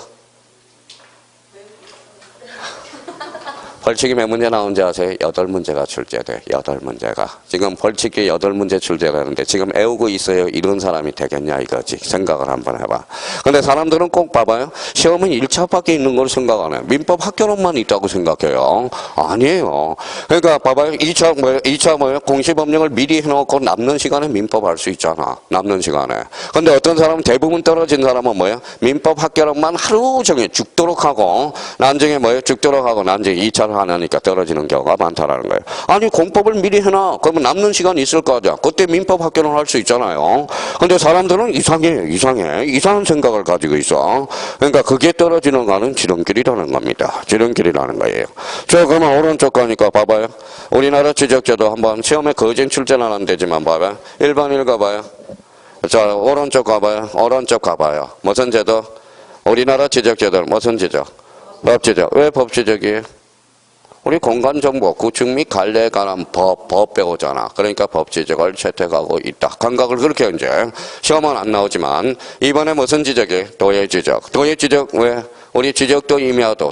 벌칙이 몇 문제 나온지 아세요? 8문제가 출제돼. 8문제가. 지금 벌칙이 8문제 출제되는데 지금 애우고 있어요. 이런 사람이 되겠냐 이거지. 생각을 한번 해봐. 근데 사람들은 꼭 봐봐요. 시험은 1차밖에 있는 걸 생각 안 해. 민법 학교론만 있다고 생각해요. 아니에요. 그러니까 봐봐요. 2차 뭐예요? 공시법령을 미리 해놓고 남는 시간에 민법 할 수 있잖아. 남는 시간에. 근데 어떤 사람은 대부분 떨어진 사람은 뭐예요? 민법 학교론만 하루 종일 죽도록 하고 나중에 뭐예요? 죽도록 하고 나중에 2차를 하나니까 떨어지는 경우가 많다라는 거예요. 아니 공법을 미리 해놔. 그러면 남는 시간이 있을 거 아니야. 그때 민법 학교론 할 수 있잖아요. 근데 사람들은 이상한 생각을 가지고 있어. 그러니까 그게 떨어지는 거는 지름길이라는 겁니다. 지름길이라는 거예요. 자, 그러면 오른쪽 가니까 봐봐요. 우리나라 지적제도 한번 시험에 거진 출제는 안 되지만 봐봐요. 1번 읽어봐요. 자, 오른쪽 가봐요. 오른쪽 가봐요. 무슨 제도? 우리나라 지적제도는 무슨 지적? 법지적. 왜 법지적이에요? 우리 공간정보, 구축 및 관리에 관한 법 배우잖아. 그러니까 법지적을 채택하고 있다. 감각을 그렇게 이제 시험은 안 나오지만 이번에 무슨 지적이에요? 도의 지적. 도의 지적 왜? 우리 지적도 임야도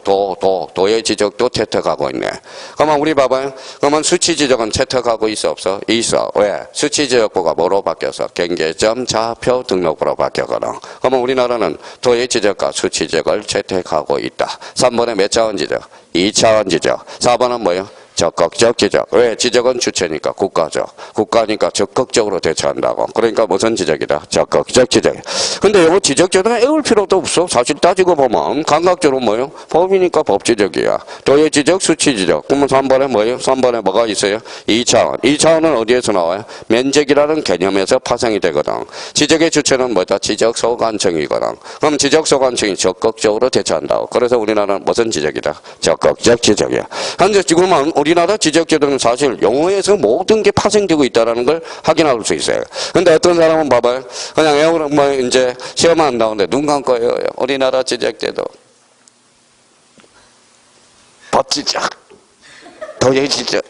도의 지적도 채택하고 있네. 그러면 우리 봐봐요. 그러면 수치 지적은 채택하고 있어 없어? 있어. 왜? 수치 지적부가 뭐로 바뀌어서 경계점 좌표 등록부로 바뀌었거든. 그러면 우리나라는 도의 지적과 수치 지적을 채택하고 있다. 3번에 몇 차원 지적? 2차원 지적. 4번은 뭐예요? 적극적 지적. 왜? 지적은 주체니까 국가죠. 국가니까 적극적으로 대처한다고. 그러니까 무슨 지적이다? 적극적 지적. 근데 이거 지적제도는 애울 필요도 없어. 사실 따지고 보면 감각적으로 뭐예요? 법이니까 법지적이야. 도의 지적, 수치 지적. 그러면 3번에 뭐예요? 3번에 뭐가 있어요? 2차원. 2차원은 어디에서 나와요? 면적이라는 개념에서 파생이 되거든. 지적의 주체는 뭐다? 지적소관청이거든. 그럼 지적소관청이 적극적으로 대처한다고. 그래서 우리나라는 무슨 지적이다? 적극적 지적이야. 현재 지금은 우리나라 지적제도는 사실 영어에서 모든 게 파생되고 있다는 걸 확인할 수 있어요. 근데 어떤 사람은 봐봐요. 그냥 영어로 뭐 이제 시험 안 나오는데 눈 감고 외워요. 우리나라 지적제도. 법지적. 도의 지적.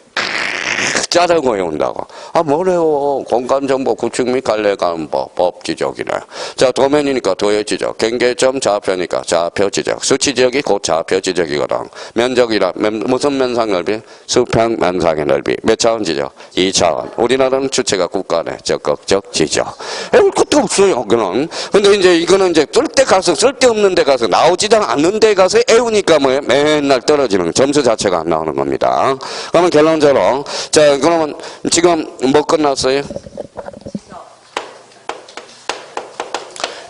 짜증 외운다고. 아, 뭐래요. 공간정보 구축 및 관리에 관한 법지적이네. 자, 도면이니까 도의 지적. 경계점 좌표니까 좌표 지적. 수치 지적이 곧 좌표 지적이거든. 면적이라, 무슨 면상 넓이? 수평 면상의 넓이. 몇 차원 지적? 2차원. 우리나라는 주체가 국가네. 적극적 지적. 애울 것도 없어요, 그는. 근데 이제 이거는 이제 쓸데없는 데 가서, 나오지도 않는 데 가서 애우니까 뭐예요? 맨날 떨어지는 점수 자체가 안 나오는 겁니다. 그러면 결론적으로, 자, 그러면 지금 뭐 끝났어요?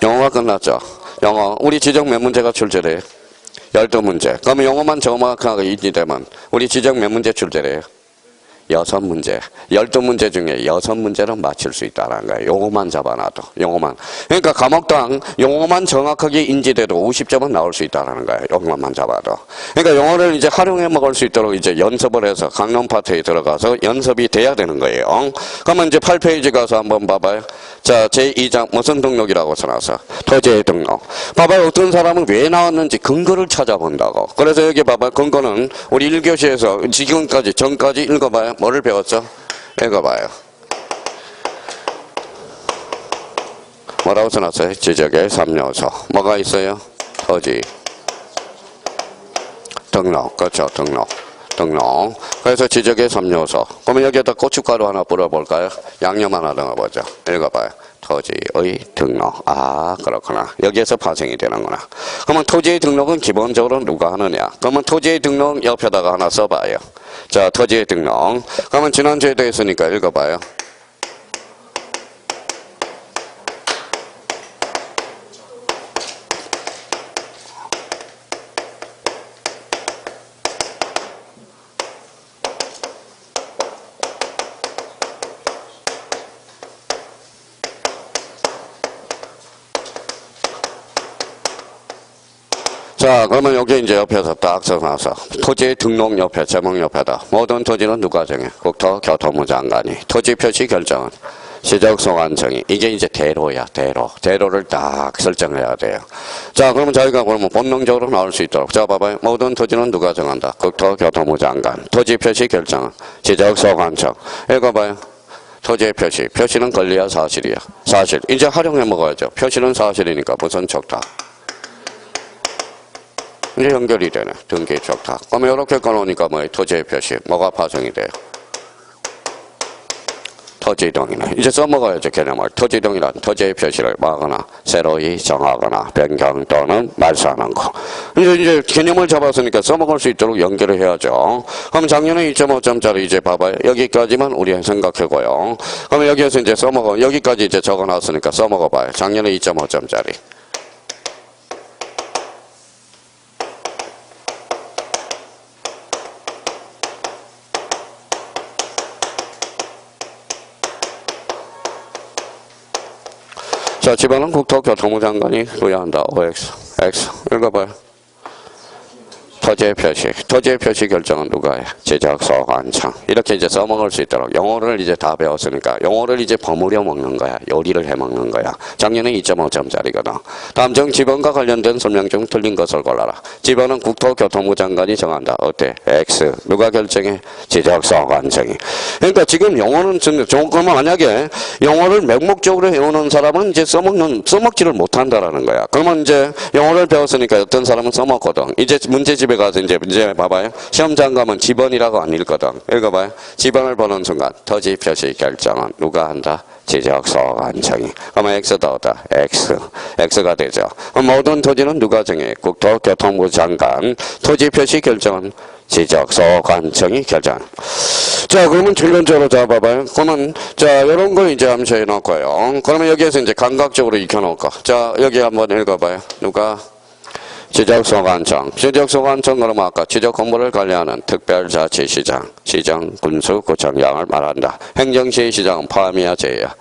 영어가 끝났죠. 영어. 우리 지적 몇 문제가 출제돼요? 12문제. 그러면 영어만 정확하게 인지되면 우리 지적 몇 문제 출제돼요? 6문제. 12문제 중에 6문제는 맞출 수 있다는 거예요. 용어만 잡아놔도. 용어만. 그러니까 과목당 용어만 정확하게 인지돼도 50점은 나올 수 있다는 거예요. 용어만 잡아도. 그러니까 영어를 이제 활용해 먹을 수 있도록 이제 연습을 해서 강론 파트에 들어가서 연습이 돼야 되는 거예요. 그러면 이제 8페이지 가서 한번 봐봐요. 자, 제2장 무슨 등록이라고 써놨어? 토지의 등록. 봐봐요. 어떤 사람은 왜 나왔는지 근거를 찾아본다고. 그래서 여기 봐봐요. 근거는 우리 1교시에서 지금까지 전까지 읽어봐요. 뭐를 배웠죠? 읽어봐요. 뭐라고 써놨어요? 지적의 3요소. 뭐가 있어요? 토지. 등록. 그렇죠. 등록. 그래서 지적의 3요소. 그러면 여기에다 고춧가루 하나 뿌려볼까요? 양념 하나 넣어보죠. 읽어봐요. 토지의 등록. 아, 그렇구나. 여기에서 파생이 되는구나. 그러면 토지의 등록은 기본적으로 누가 하느냐? 그러면 토지의 등록 옆에다가 하나 써봐요. 자, 토지의 등록. 그러면 지난주에도 했으니까 읽어봐요. 자, 그러면 여기 이제 옆에서 딱 써놔서 토지 등록 옆에 제목 옆에다 모든 토지는 누가 정해? 국토교통부 장관이. 토지 표시 결정은 지적소관청이. 이게 이제 대로야, 대로를 딱 설정해야 돼요. 자, 그러면 저희가 그러면 본능적으로 나올 수 있도록. 자, 봐봐요. 모든 토지는 누가 정한다? 국토교통부 장관. 토지 표시 결정은 지적소관청. 읽어봐요. 토지의 표시. 표시는 권리야, 사실이야? 사실. 이제 활용해 먹어야죠. 표시는 사실이니까 무슨 척다? 이제 연결이 되네. 등기 적탁. 그러면 이렇게 꺼놓으니까 뭐 토지의 표시 뭐가 파생이 돼요? 토지이동이네. 이제 써먹어야죠, 개념을. 토지이동이란 토지의 표시를 뭐하거나 새로이 정하거나 변경 또는 말소하는 거. 이제 개념을 잡았으니까 써먹을 수 있도록 연결을 해야죠. 그럼 작년에 2.5점짜리 이제 봐봐요. 여기까지만 우리 생각하고요. 그러면 여기에서 이제 써먹어. 여기까지 이제 적어놨으니까 써먹어봐요. 작년에 2.5점짜리. 자, 집안은 국토교통부 장관이 부여한다. OX. X. 읽어봐요. 토지의 표시. 토지의 표시 결정은 누가 해? 지적소관청. 이렇게 이제 써먹을 수 있도록. 영어를 이제 다 배웠으니까. 영어를 이제 버무려 먹는 거야. 요리를 해 먹는 거야. 작년에 2.5점짜리거든. 다음 중 집안과 관련된 설명 중 틀린 것을 골라라. 집안은 국토교통부 장관이 정한다. 어때? X. 누가 결정해? 지적소관청이. 그러니까 지금 영어는 그러면 만약에 영어를 맹목적으로 해오는 사람은 이제 써먹지를 못한다라는 거야. 그러면 이제 영어를 배웠으니까 어떤 사람은 써먹거든. 이제 문제집에 가서 이제 봐봐요. 시험장 가면 집안이라고 안 읽거든. 읽어봐요. 집안을 보는 순간 토지 표시 결정은 누가 한다? 지적소관청이. 그러면 X다 오다. X. X가 되죠. 모든 토지는 누가 정해? 국토교통부 장관. 토지 표시 결정은 지적소관청이 결정. 자, 그러면 결론적으로 잡아봐요. 그러면 자, 이런 거 이제 암시해 놓고요. 그러면 여기에서 이제 감각적으로 익혀놓을까? 자, 여기 한번 읽어봐요. 누가? 지적소관청. 지적소관청 그러면 아까 지적공부를 관리하는 특별자치시장, 시정, 군수, 구청장을 말한다. 행정시의 시장은 포함이야, 제외야?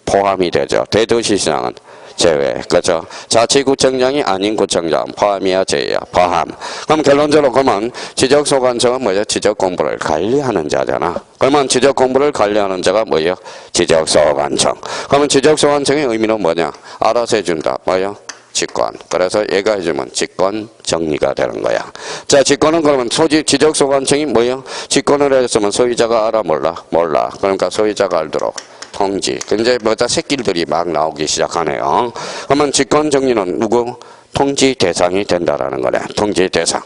포함이 되죠. 대도시시장은 제외. 그죠? 자치구청장이 아닌 구청장 포함이야, 제외야? 포함. 그럼 결론적으로 그러면 지적소관청은 뭐예요? 지적공부를 관리하는 자잖아. 그러면 지적공부를 관리하는 자가 뭐예요? 지적소관청. 그러면 지적소관청의 의미는 뭐냐? 알아서 해준다. 뭐예요? 직권. 그래서 얘가 해주면 직권 정리가 되는 거야. 자, 직권은 그러면 지적소관청이 뭐예요? 직권을 했으면 소유자가 알아 몰라? 몰라. 그러니까 소유자가 알도록 통지. 이제 뭐다 새끼들이 막 나오기 시작하네요. 그러면 직권 정리는 누구? 통지 대상이 된다라는 거네. 통지 대상.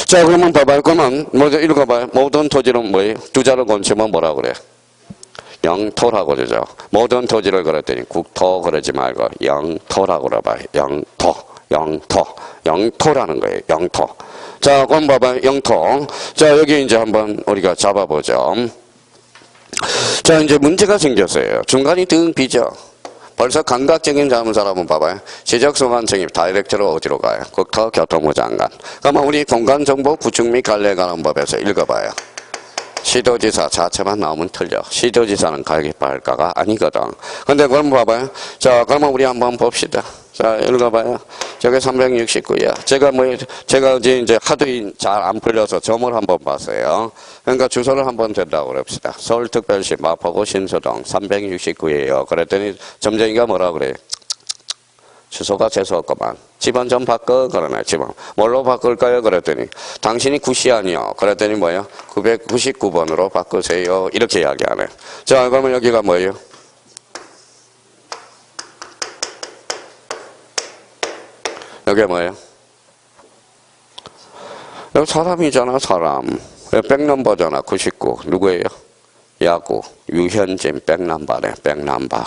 자, 그러면 봐봐요. 그러면 먼저 읽어봐요. 모든 토지는 뭐예요? 두 자를 건치면 뭐라 그래? 영토라고 그러죠. 모든 토지를 그랬더니 국토 그러지 말고 영토라고 그러봐요. 영토라는 거예요. 영토. 자, 그럼 봐봐요. 영토. 자, 여기 이제 한번 우리가 잡아보죠. 자, 이제 문제가 생겼어요. 중간이 등 비죠. 벌써 감각적인 자문사를 한번 봐봐요. 지적소관청이 다이렉트로 어디로 가요? 국토교통부 장관. 그러면 우리 공간정보 구축 및 관리에 관한 법에서 읽어봐요. 시도지사 자체만 나오면 틀려. 시도지사는 가계발가가 아니거든. 근데 그럼 봐봐요. 자, 그러면 우리 한번 봅시다. 자, 읽어봐요. 저게 369야. 제가 이제 하도 잘 안 풀려서 점을 한번 봤어요. 그러니까 주소를 한번 댄다고 그럽시다. 서울특별시 마포구 신서동 369예요. 그랬더니 점쟁이가 뭐라 그래? 주소가 재수없구만. 집안 좀 바꿔? 그러네, 집안. 뭘로 바꿀까요? 그랬더니, 당신이 구시 아니요. 그랬더니 뭐예요? 999번으로 바꾸세요. 이렇게 이야기하네. 자, 그러면 여기가 뭐예요? 여기 뭐예요? 여기 사람이잖아, 사람. 백넘버잖아, 99. 누구예요? 야구, 유현진, 백남바네, 백남바가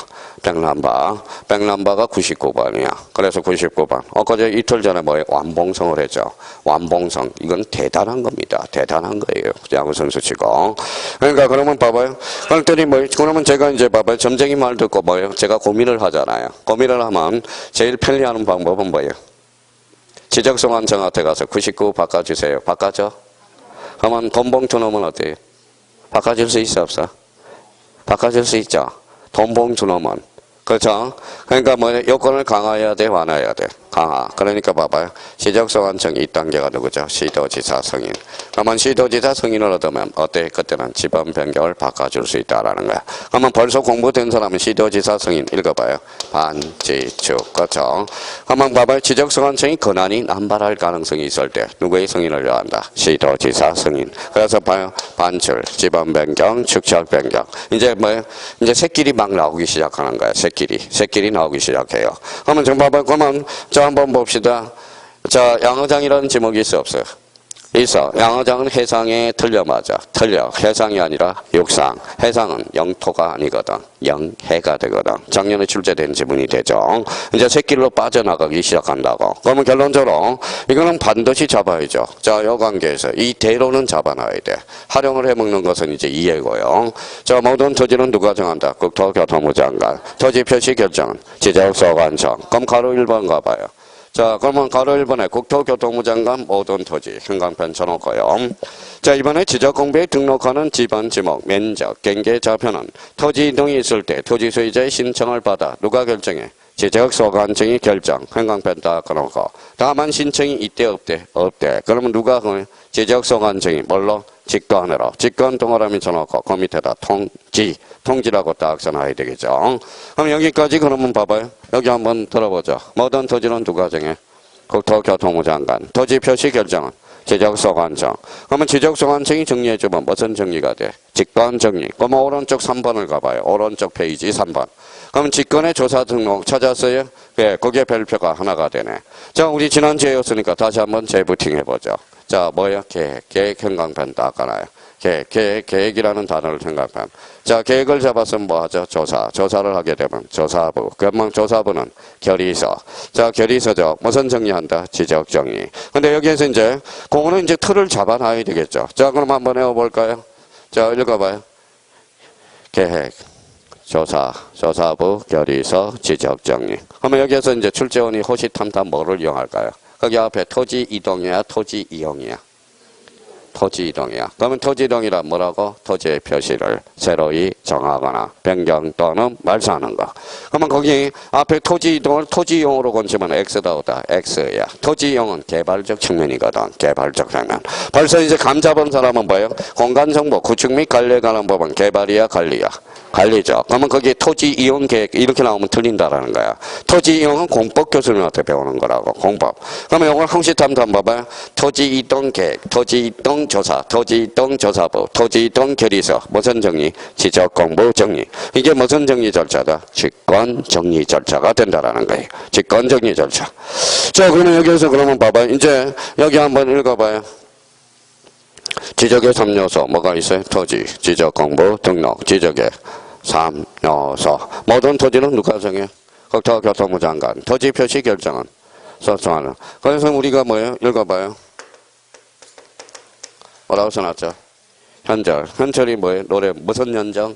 99번이야. 그래서 99번. 그제 이틀 전에 뭐예요? 완봉성을 했죠. 완봉성. 이건 대단한 겁니다. 대단한 거예요. 야구선수 치고. 그러니까 그러면 봐봐요. 그랬더니 그러면 제가 이제 봐봐요. 점쟁이 말 듣고 뭐예요? 제가 고민을 하잖아요. 고민을 하면 제일 편리하는 방법은 뭐예요? 지적소관청한테 가서 99 바꿔주세요. 바꿔줘? 그러면 돈봉투 넣으면 어때요? 바꿔줄 수 있어, 없어? 바꿔줄 수 있죠? 돈봉투 넣으면. 그렇죠? 그러니까 요건을 강화해야 돼, 완화해야 돼? 강화. 그러니까 봐봐요. 지적소관청이 2단계가 누구죠? 시도지사 승인. 그러면 시도지사 승인을 얻으면 어때? 그때는 지번 변경을 바꿔줄 수 있다라는 거야. 그러면 벌써 공부된 사람은 시도지사 승인 읽어봐요. 반지축. 그렇죠? 그러면 봐봐요. 지적소관청이 권한이 남발할 가능성이 있을 때 누구의 승인을 요한다? 시도지사 승인. 그래서 봐요. 반출, 지번 변경, 축척 변경. 이제 이제 새끼리 막 나오기 시작하는 거야. 새끼리 나오기 시작해요. 그러면 좀 봐봐요. 그러면 자, 한번 봅시다. 자, 양어장이라는 지목이 있어 없어요? 있어. 양어장은 해상에 틀려 맞아. 틀려. 해상이 아니라 육상. 해상은 영토가 아니거든. 영해가 되거든. 작년에 출제된 지문이 되죠. 이제 새길로 빠져나가기 시작한다고. 그러면 결론적으로 이거는 반드시 잡아야죠. 자, 요 관계에서 이 대로는 잡아놔야 돼. 활용을 해먹는 것은 이제 이해고요. 자, 모든 토지는 누가 정한다? 국토교통부 장관. 토지 표시 결정은 지적소관청. 그럼 가로 1번 가봐요. 자, 그러면 가로 1번에 국토교통부 장관 모든 토지 형광펜 쳐놓고요. 자, 이번에 지적공부에 등록하는 지번 지목, 면적, 경계 좌표는 토지 이동이 있을 때 토지 소유자의 신청을 받아 누가 결정해? 지적소관청이 결정. 형광펜 딱 꺼놓고. 다만 신청이 있대 없대? 없대. 그러면 누가 지적소관청이 뭘로? 직권으로. 직권 동그라미 쳐놓고 그 밑에다 통지라고 딱 써놔야 되겠죠. 그럼 여기까지 그러면 봐봐요. 여기 한번 들어보죠. 모든 토지는 누가 정해? 국토교통부 장관. 토지 표시 결정은 지적소관청. 그러면 지적소관청이 정리해주면 무슨 정리가 돼? 직권 정리. 그러면 오른쪽 3번을 가봐요. 오른쪽 페이지 3번. 그럼 직권의 조사 등록 찾았어요? 예, 그게 별표가 하나가 되네. 자, 우리 지난주에였으니까 다시 한번 재부팅 해보죠. 자, 뭐예요? 계획 형광펜 닦아놔요. 계획이라는 단어를 생각하면. 자, 계획을 잡았으면 뭐 하죠? 조사를 하게 되면 조사부. 그러면 조사부는 결의서. 자, 결의서죠. 무슨 정리한다? 지적 정리. 근데 여기에서 이제, 그거는 이제 틀을 잡아놔야 되겠죠. 자, 그럼 한번 해볼까요? 자, 읽어봐요. 계획. 조사부, 결의서, 지적 정리. 그러면 여기에서 이제 출제원이 호시탐탐 뭐를 이용할까요? 거기 앞에 토지 이동이야, 토지 이용이야? 토지 이동이야. 그러면 토지 이동이란 뭐라고? 토지의 표시를 새로이 정하거나 변경 또는 말소하는 거. 그러면 거기 앞에 토지 이동을 토지 이용으로 건치면 X다 오다. X야. 토지 이용은 개발적 측면이거든. 개발적 측면. 벌써 이제 감 잡은 사람은 뭐예요? 공간정보, 구축 및 관리에 관한 법은 개발이야, 관리야? 관리죠. 그러면 거기 토지 이용 계획 이렇게 나오면 틀린다라는 거야. 토지 이용은 공법 교수님한테 배우는 거라고. 공법. 그러면 이걸 항시탐탐 봐봐요. 토지 이동 계획, 토지 이동 조사, 토지 이동 조사부, 토지 이동 결의서. 무슨 정리? 지적 공부 정리. 이게 무슨 정리 절차다? 직권 정리 절차가 된다라는 거예요. 직권 정리 절차. 자, 그러면 여기에서 그러면 봐봐요. 이제 여기 한번 읽어봐요. 지적의 3요소 뭐가 있어요? 토지, 지적 공부, 등록, 지적의 3요소. 모든 토지는 누가 정해? 국토교통부 장관. 토지 표시 결정은 소통하는. 그래서 우리가 뭐예요? 읽어봐요. 뭐라고 써놨죠? 현절. 현절이 뭐예요? 노래 무슨 연정?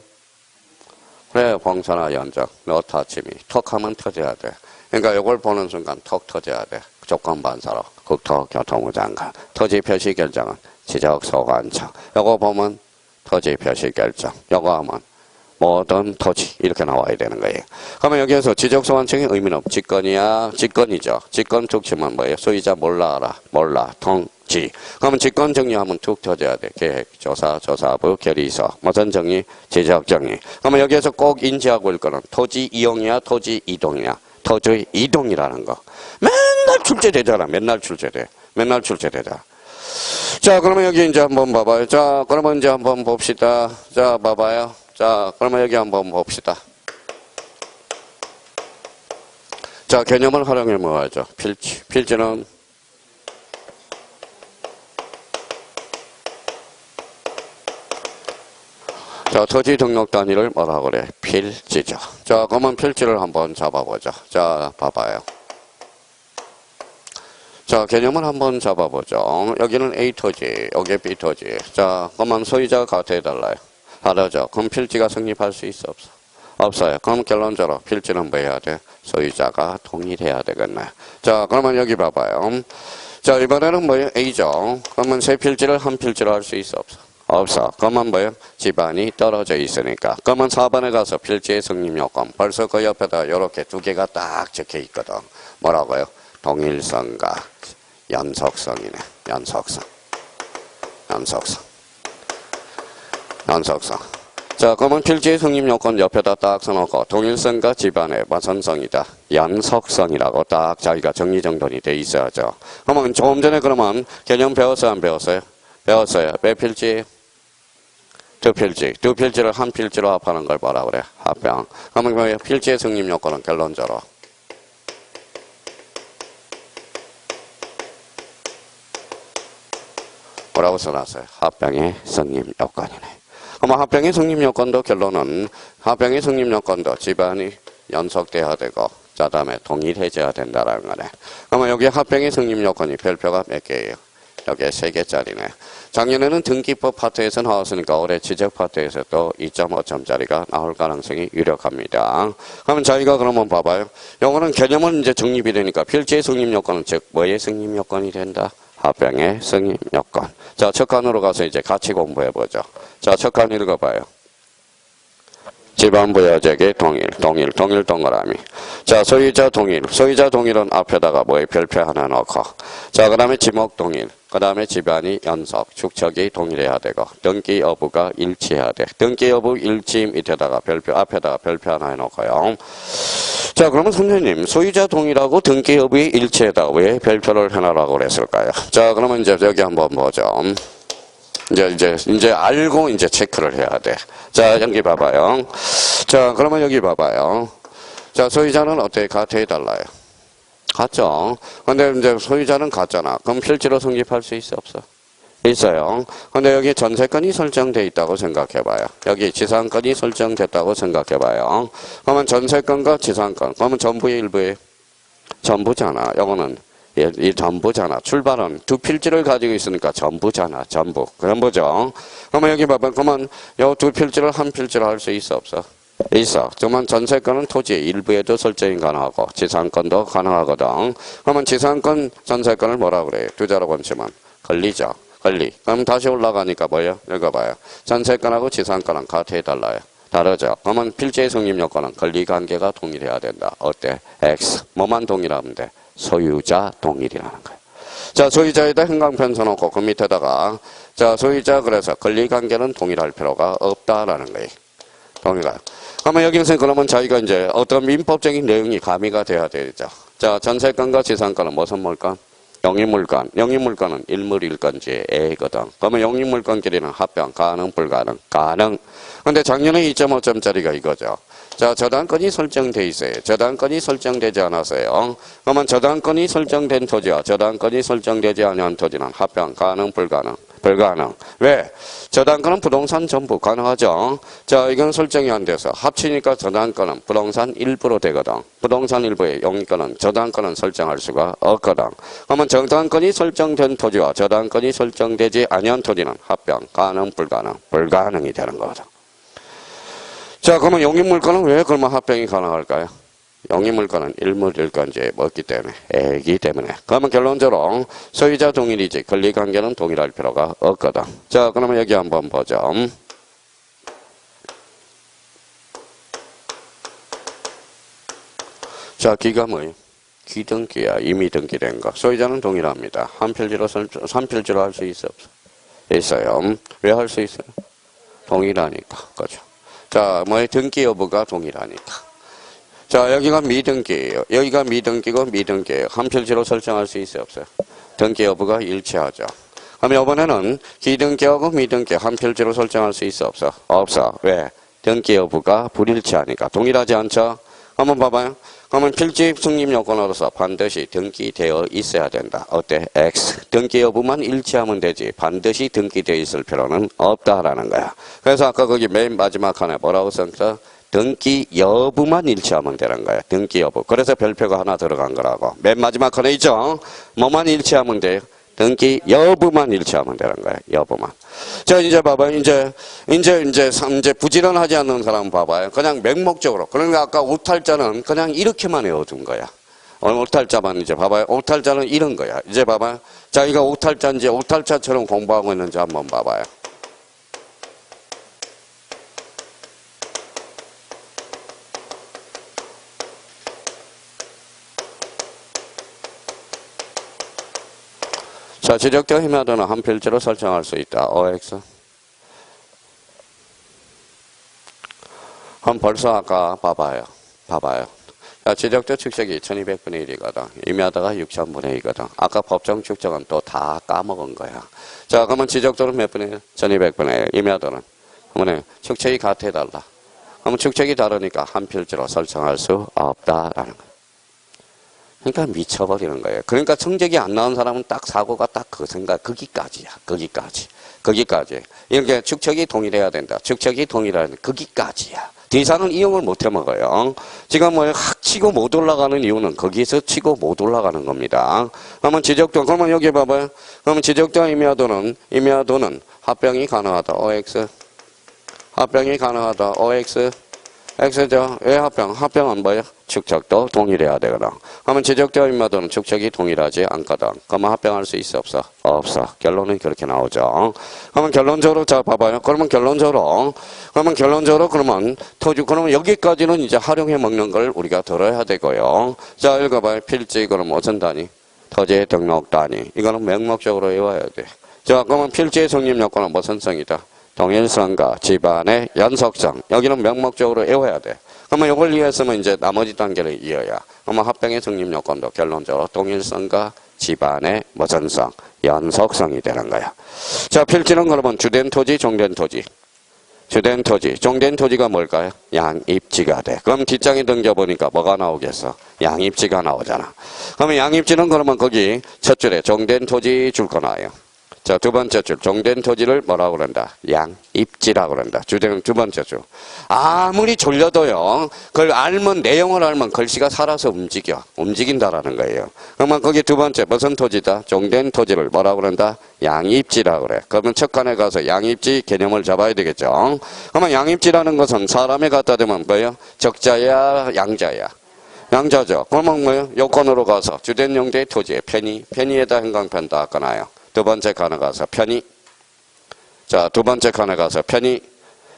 그래, 봉선화 연정. 노타침이. 톡하면 터져야 돼. 그러니까 이걸 보는 순간 톡 터져야 돼. 조건 반사로. 국토교통부 장관. 토지 표시 결정은 지적소관청. 요거 보면 토지 표시 결정. 요거 하면 모든 토지 이렇게 나와야 되는 거예요. 그러면 여기에서 지적소관청의 의미는 직권이야? 직권이죠. 직권 툭 치면 뭐예요? 소유자 몰라 알아? 몰라. 통지. 그러면 직권 정리하면 툭 터져야 돼. 계획, 조사, 조사부, 결의서. 무슨 정리? 지적 정리. 그러면 여기에서 꼭 인지하고 올 거는 토지 이용이야? 토지 이동이야? 토지 이동이라는 거. 맨날 출제되잖아. 맨날 출제돼. 맨날 출제되잖아. 자, 그러면 여기 이제 한번 봐봐요. 자, 그러면 이제 한번 봅시다. 자, 봐봐요. 자, 그러면 여기 한번 봅시다. 자, 개념을 활용해 먹어야죠. 필지. 필지는 자, 토지 등록 단위를 뭐라고 그래? 필지죠. 자, 그러면 필지를 한번 잡아보죠. 자, 봐봐요. 자, 개념을 한번 잡아보죠. 여기는 A 토지, 여기 B 토지. 자, 그러면 소유자가 같아달라요. 다르죠. 그럼 필지가 성립할 수 있어, 없어? 없어요. 그럼 결론적으로 필지는 뭐 해야 돼? 소유자가 동일해야 되겠네. 자, 그러면 여기 봐봐요. 자, 이번에는 뭐예요? A죠. 그러면 세 필지를 한 필지로 할 수 있어, 없어? 없어. 그러면 뭐예요? 집안이 떨어져 있으니까. 그러면 4번에 가서 필지의 성립 요건. 벌써 그 옆에다 이렇게 두 개가 딱 적혀 있거든. 뭐라고요? 동일성과 연속성이네. 연속성. 자, 그러면 필지의 성립 요건 옆에다 딱 써놓고 동일성과 집안의 무슨성이다? 연속성이라고 딱 자기가 정리정돈이 돼 있어야죠. 그러면 조금 전에 그러면 개념 배웠어요? 안 배웠어요? 배웠어요. 몇 필지? 두 필지. 두 필지를 한 필지로 합하는 걸 뭐라 그래? 합병. 그러면 뭐예요? 필지의 성립 요건은 결론적으로 뭐라고 써놨어요? 합병의 성립 요건이네. 그럼 합병의 성립 요건도 결론은 합병의 성립 요건도 집안이 연속돼야 되고 자 다음에 동일해져야 된다라는 거네. 그러면 여기 합병의 성립 요건이 별표가 몇 개예요? 여기에 3개짜리네. 작년에는 등기법 파트에서 나왔으니까 올해 지적 파트에서 또 2.5점짜리가 나올 가능성이 유력합니다. 그러면 저희가 그러면 봐봐요. 요거는 개념은 이제 정립이 되니까 필지의 성립 요건은 즉 뭐의 성립 요건이 된다? 합병의 성립 요건. 자, 첫 칸으로 가서 이제 같이 공부해보죠. 자, 첫 칸 읽어봐요. 집안부여적의 동일 동그라미. 자, 소유자 동일은 앞에다가 뭐에 별표 하나 넣고. 자, 그 다음에 지목 동일. 그 다음에 집안이 연속, 축척이 동일해야 되고, 등기 여부가 일치해야 돼. 등기 여부 일치 밑에다가 별표, 앞에다가 별표 하나 해놓고요. 자, 그러면 선생님, 소유자 동일하고 등기 여부의 일치에다가 왜 별표를 해놔라고 그랬을까요? 자, 그러면 이제 여기 한번 보죠. 이제 알고 이제 체크를 해야 돼. 자, 여기 봐봐요. 자, 그러면 여기 봐봐요. 자, 소유자는 어떻게 같아 달라요? 같죠? 근데 이제 소유자는 같잖아. 그럼 필지로 성립할 수 있어, 없어? 있어요. 근데 여기 전세권이 설정돼 있다고 생각해봐요. 여기 지상권이 설정됐다고 생각해봐요. 그러면 전세권과 지상권. 그러면 전부의 일부의 전부잖아. 요거는 이 전부잖아. 출발은 두 필지를 가지고 있으니까 전부잖아. 전부. 그런 거죠. 그러면 여기 봐봐. 그러면 요 두 필지를 한 필지로 할 수 있어, 없어? 있어. 그러면 전세권은 토지의 일부에도 설정이 가능하고 지상권도 가능하거든. 그러면 지상권 전세권을 뭐라 그래요? 두 자로 번치면 권리죠. 권리. 그럼 다시 올라가니까 뭐예요? 읽어봐요. 전세권하고 지상권은 같아 달라요. 다르죠. 그러면 필지의 성립 요건은 권리관계가 동일해야 된다. 어때? X. 뭐만 동일하면 돼? 소유자 동일이라는 거예요. 자, 소유자에다 행강편 써놓고 그 밑에다가 자, 소유자 그래서 권리관계는 동일할 필요가 없다라는 거예요. 동일할. 그러면 여기서 그러면 저희가 이제 어떤 민법적인 내용이 가미가 돼야 되죠. 자, 전세권과 지상권은 무슨 물건? 영입물건. 영입물건은 일물일건지의 A거든. 그러면 영입물건끼리는 합병, 가능, 불가능, 가능. 근데 작년에 2.5점짜리가 이거죠. 자, 저당권이 설정돼 있어요. 저당권이 설정되지 않았어요. 그러면 저당권이 설정된 토지와 저당권이 설정되지 않은 토지는 합병, 가능, 불가능. 불가능. 왜? 저당권은 부동산 전부 가능하죠. 자, 이건 설정이 안 돼서 합치니까 저당권은 부동산 일부로 되거든. 부동산 일부의 영입권은 저당권은 설정할 수가 없거든. 그러면 저당권이 설정된 토지와 저당권이 설정되지 않은 토지는 합병, 가능, 불가능. 불가능이 되는 거거든. 자, 그러면 영입물건은 왜 그러면 합병이 가능할까요? 영입물건은 일물일건지에 없기 때문에, 애기 때문에. 그러면 결론적으로 소유자 동일이지 권리관계는 동일할 필요가 없거든. 자, 그러면 여기 한번 보죠. 자, 기가 뭐예요? 기등기야. 이미 등기된 거. 소유자는 동일합니다. 한 필지로 할 수 있어, 없어? 있어요. 왜 할 수 있어요? 동일하니까. 그죠? 자, 뭐의 등기 여부가 동일하니까. 자, 여기가 미등기예요. 여기가 미등기고 미등기예요. 한 필지로 설정할 수 있어요, 없어요? 등기 여부가 일치하죠. 그럼 이번에는 기등기하고 미등기 한 필지로 설정할 수 있어, 없어? 없어. 왜? 등기 여부가 불일치하니까. 동일하지 않죠? 한번 봐봐요. 그러면 필지 성립 요건으로서 반드시 등기되어 있어야 된다. 어때? X. 등기 여부만 일치하면 되지 반드시 등기되어 있을 필요는 없다라는 거야. 그래서 아까 거기 맨 마지막 칸에 뭐라고 썼어? 등기 여부만 일치하면 되는 거야. 등기 여부. 그래서 별표가 하나 들어간 거라고. 맨 마지막 칸에 있죠? 뭐만 일치하면 돼요? 등기 여부만 일치하면 되는 거야. 여부만. 자, 이제 봐봐요. 이제 부지런하지 않는 사람 봐봐요. 그냥 맹목적으로. 그러니까 아까 오탈자는 그냥 이렇게만 외워둔 거야. 오탈자만 이제 봐봐요. 오탈자는 이런 거야. 이제 봐봐요. 자, 이거 오탈자인지 오탈자처럼 공부하고 있는지 한번 봐봐요. 자, 지적되어 힘야도는 한 필지로 설정할 수 있다. OX. 그럼 벌써 아까 봐봐요. 자, 지적되어 축적이 1200분의 1이거든. 임야도가 6000분의 2거든. 아까 법정 축적은 또 다 까먹은 거야. 자, 그러면 지적도는 몇 분의 1? 1200분의 1. 임야도는. 그러면 축적이 같아달라. 그러면 축적이 다르니까 한 필지로 설정할 수 없다라는 거야. 그러니까 미쳐버리는 거예요. 그러니까 성적이 안 나온 사람은 딱 사고가 딱 그 생각, 거기까지야. 거기까지. 이렇게 축척이 동일해야 된다. 축척이 동일해야 된다. 거기까지야. 더 이상은 이용을 못 해먹어요. 지금 뭐 확 치고 못 올라가는 이유는 거기에서 치고 못 올라가는 겁니다. 그러면 지적도, 그러면 여기 봐봐요. 그러면 지적도 임야도는 합병이 가능하다. OX. 합병이 가능하다. OX. X죠. 왜 합병? 합병은 뭐예요? 축척도 동일해야 되거든. 그러면 지적되어 임야도는 축척이 동일하지 않거든. 그러면 합병할 수 있어 없어? 없어. 결론은 그렇게 나오죠. 그러면 결론적으로 자 봐봐요. 그러면 결론적으로 그러면 토지 그러면 여기까지는 이제 활용해 먹는 걸 우리가 들어야 되고요. 자 읽어봐요. 필지 그럼 어떤 단위? 토지의 등록 단위. 이거는 명목적으로 외워야 돼. 자 그러면 필지의 성립 요건은 무슨 성이다? 동일성과 집안의 연속성. 여기는 명목적으로 외워야 돼. 그러면 이걸 이해했으면 이제 나머지 단계를 이어야. 그러면 합병의 성립 요건도 결론적으로 동일성과 집안의 무전성, 연속성이 되는 거야. 자, 필지는 그러면 주된 토지, 종된 토지. 주된 토지, 종된 토지가 뭘까요? 양입지가 돼. 그럼 뒷장에 등겨보니까 뭐가 나오겠어? 양입지가 나오잖아. 그러면 양입지는 그러면 거기 첫 줄에 종된 토지 줄 거 나와요. 자, 두 번째 줄. 종된 토지를 뭐라고 그런다? 양입지라고 그런다. 두 번째 줄. 아무리 졸려도요, 그걸 내용을 알면 글씨가 살아서 움직인다라는 거예요. 그러면 거기 두 번째, 무슨 토지다? 종된 토지를 뭐라고 그런다? 양입지라고 그래. 그러면 척간에 가서 양입지 개념을 잡아야 되겠죠. 그러면 양입지라는 것은 사람에 갖다 대면 뭐예요? 적자야, 양자야? 양자죠. 그러면 뭐예요? 요건으로 가서 주된 용대 토지에 편의에다 행강편 다 꺼놔요. 두 번째 칸에 가서 편의. 자, 두 번째 칸에 가서 편의.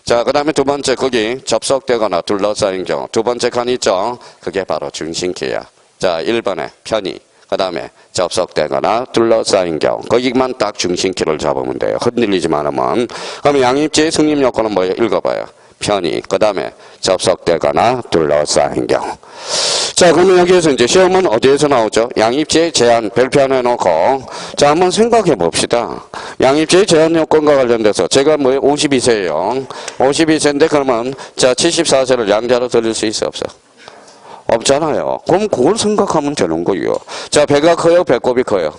자, 그 다음에 두 번째 거기 접속되거나 둘러싸인 경우. 두 번째 칸 있죠? 그게 바로 중심키야. 자, 1번에 편의. 그 다음에 접속되거나 둘러싸인 경우. 거기만 딱 중심키를 잡으면 돼요. 흔들리지만 하면. 그럼 양입지의 승립 요건은 뭐예요? 읽어봐요. 편의. 그 다음에 접속되거나 둘러싸인 경우. 자, 그러면 여기에서 이제 시험은 어디에서 나오죠? 양입지의 제한 별표하나 해놓고, 자, 한번 생각해 봅시다. 양입지의 제한 요건과 관련돼서 제가 52세예요. 52세인데 그러면, 자, 74세를 양자로 드릴 수 있어, 없어? 없잖아요. 그럼 그걸 생각하면 되는 거예요. 자, 배가 커요? 배꼽이 커요?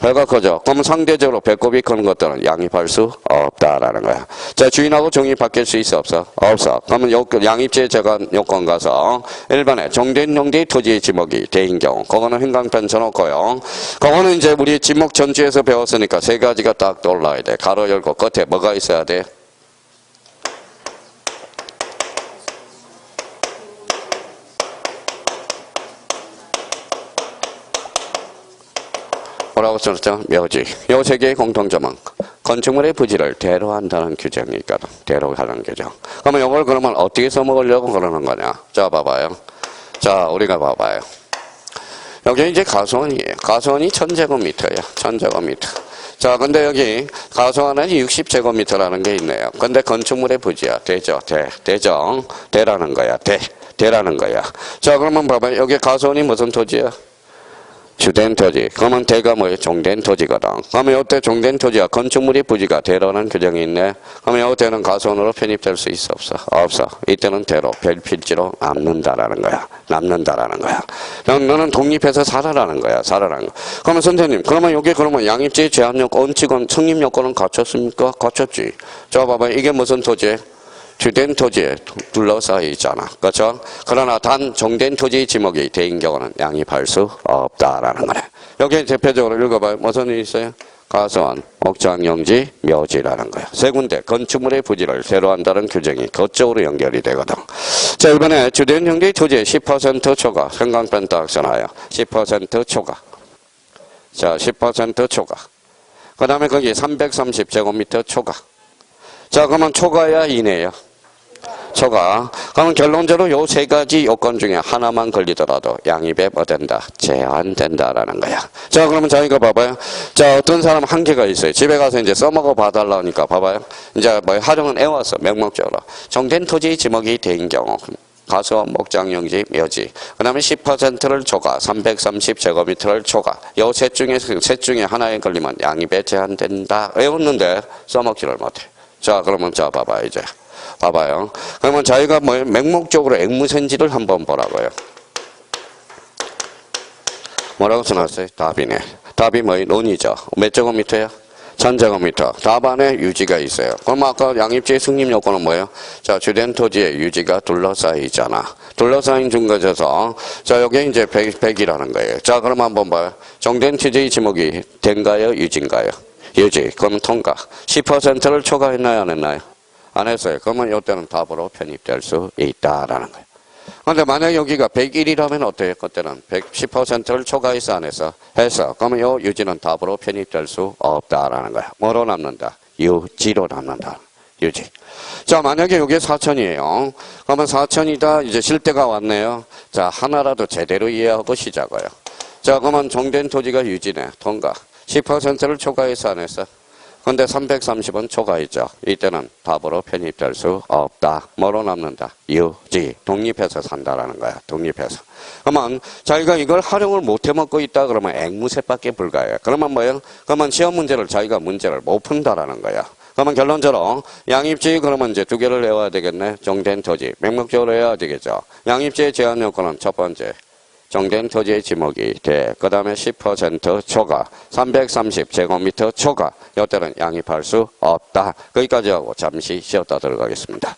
배가 커져. 그러면 상대적으로 배꼽이 큰 것들은 양입할 수 없다라는 거야. 자, 주인하고 종이 바뀔 수 있어 없어? 없어. 그러면 양입지의 제한 요건 가서 1번에 종된 용대 토지의 지목이 대인 경우. 그거는 행강편 쳐놓고요. 그거는 이제 우리 지목 전주에서 배웠으니까 세 가지가 딱 떠올라야 돼. 가로 열고 끝에 뭐가 있어야 돼? 뭐라고 썼죠? 묘지. 요 세 개의 공통점은 건축물의 부지를 대로한다는 규정이 있거든. 대로하는 규정. 그러면 이걸 그러면 어떻게 써먹으려고 그러는 거냐? 자, 봐봐요. 자, 우리가 봐봐요. 여기 이제 가수원이에요. 가수원이 1000제곱미터야. 1000제곱미터. 자, 근데 여기 가수원은 60제곱미터라는 게 있네요. 근데 건축물의 부지야. 대죠. 대죠. 대라는 거야. 대라는 거야. 자, 그러면 봐봐요. 여기 가수원이 무슨 토지야? 주된 토지. 그러면 대가 뭐예요? 종된 토지거든. 그러면 이때 종된 토지와 건축물의 부지가 대로는 규정이 있네. 그러면 이때는 가수원으로 편입될 수 있어 없어? 없어. 이때는 대로 별필지로 남는다라는 거야. 너는 독립해서 살아라는 거야. 그러면 선생님, 그러면 여기 그러면 양입지 제한 요건, 원칙은 성립 요건은 갖췄습니까? 갖췄지. 자, 봐봐. 이게 무슨 토지? 주된 토지에 둘러싸여 있잖아. 그렇죠? 그러나 단 종된 토지의 지목이 대인 경우는 양입할 수 없다라는 거네. 여기 대표적으로 읽어봐요. 무슨 일이 있어요? 가수원, 옥장용지, 묘지라는 거야. 세 군데 건축물의 부지를 새로 한다는 규정이 그쪽으로 연결이 되거든. 자, 이번에 주된 형대 토지의 10% 초과. 생강편 딱 써놔요. 10% 초과. 자, 10% 초과. 그 다음에 거기 330제곱미터 초과. 자, 그러면 초과야 이내야? 초과. 그러면 결론적으로 요 세 가지 요건 중에 하나만 걸리더라도 양입에 뭐 된다? 제한된다라는 거야. 자, 그러면 저희가 봐봐요. 자, 어떤 사람 한계가 있어요. 집에 가서 이제 써먹어 봐달라니까 봐봐요. 이제 뭐 활용은 애웠어. 명목적으로. 종된 토지 지목이 된 경우. 가수원, 목장용지, 묘지. 그 다음에 10%를 초과, 330제곱미터를 초과. 요 셋 중에 하나에 걸리면 양입에 제한된다. 외웠는데 써먹지를 못해. 자, 그러면 자, 봐봐요, 이제. 봐봐요. 그러면 저희가 뭐, 맹목적으로 앵무새인지를 한번 보라고요. 뭐라고 써놨어요? 답이네. 답이 뭐예요? 논이죠. 몇 제곱미터야? 1000제곱미터. 답 안에 유지가 있어요. 그럼 아까 양입지의 승립 요건은 뭐예요? 자, 주된 토지의 유지가 둘러싸이잖아. 둘러싸인 증거져서, 자, 여기 이제 100이라는 거예요. 자, 그럼 한번 봐요. 정된 토지의 지목이 된가요? 유지인가요? 유지. 그러면 통과. 10%를 초과했나요? 안 했나요? 안 했어요. 그러면 이때는 답으로 편입될 수 있다라는 거예요. 근데 만약 여기가 101이라면 어때요? 그때는 110%를 초과해서 안 해서 해서 그러면 요 유지는 답으로 편입될 수 없다라는 거야. 뭐로 남는다? 유지로 남는다. 유지. 자, 만약에 여기 4000이에요. 그러면 4000이다. 이제 실대가 왔네요. 자, 하나라도 제대로 이해하고 시작해요. 자, 그러면 정된 토지가 유지네. 통과. 10%를 초과해서 안 했어. 근데 330은 초과했죠. 이때는 답으로 편입될 수 없다. 뭐로 남는다? 유지. 독립해서 산다라는 거야. 독립해서. 그러면 자기가 이걸 활용을 못 해먹고 있다 그러면 앵무새밖에 불가해요. 그러면 뭐예요? 그러면 시험 문제를 자기가 문제를 못 푼다라는 거야. 그러면 결론적으로 양입지 그러면 이제 두 개를 외워야 되겠네. 정된 토지. 명목적으로 외워야 되겠죠. 양입지의 제한 요건은 첫 번째. 정된 토지의 지목이 돼. 그 다음에 10% 초과, 330제곱미터 초과. 이때는 양입할 수 없다. 거기까지 하고 잠시 쉬었다 들어가겠습니다.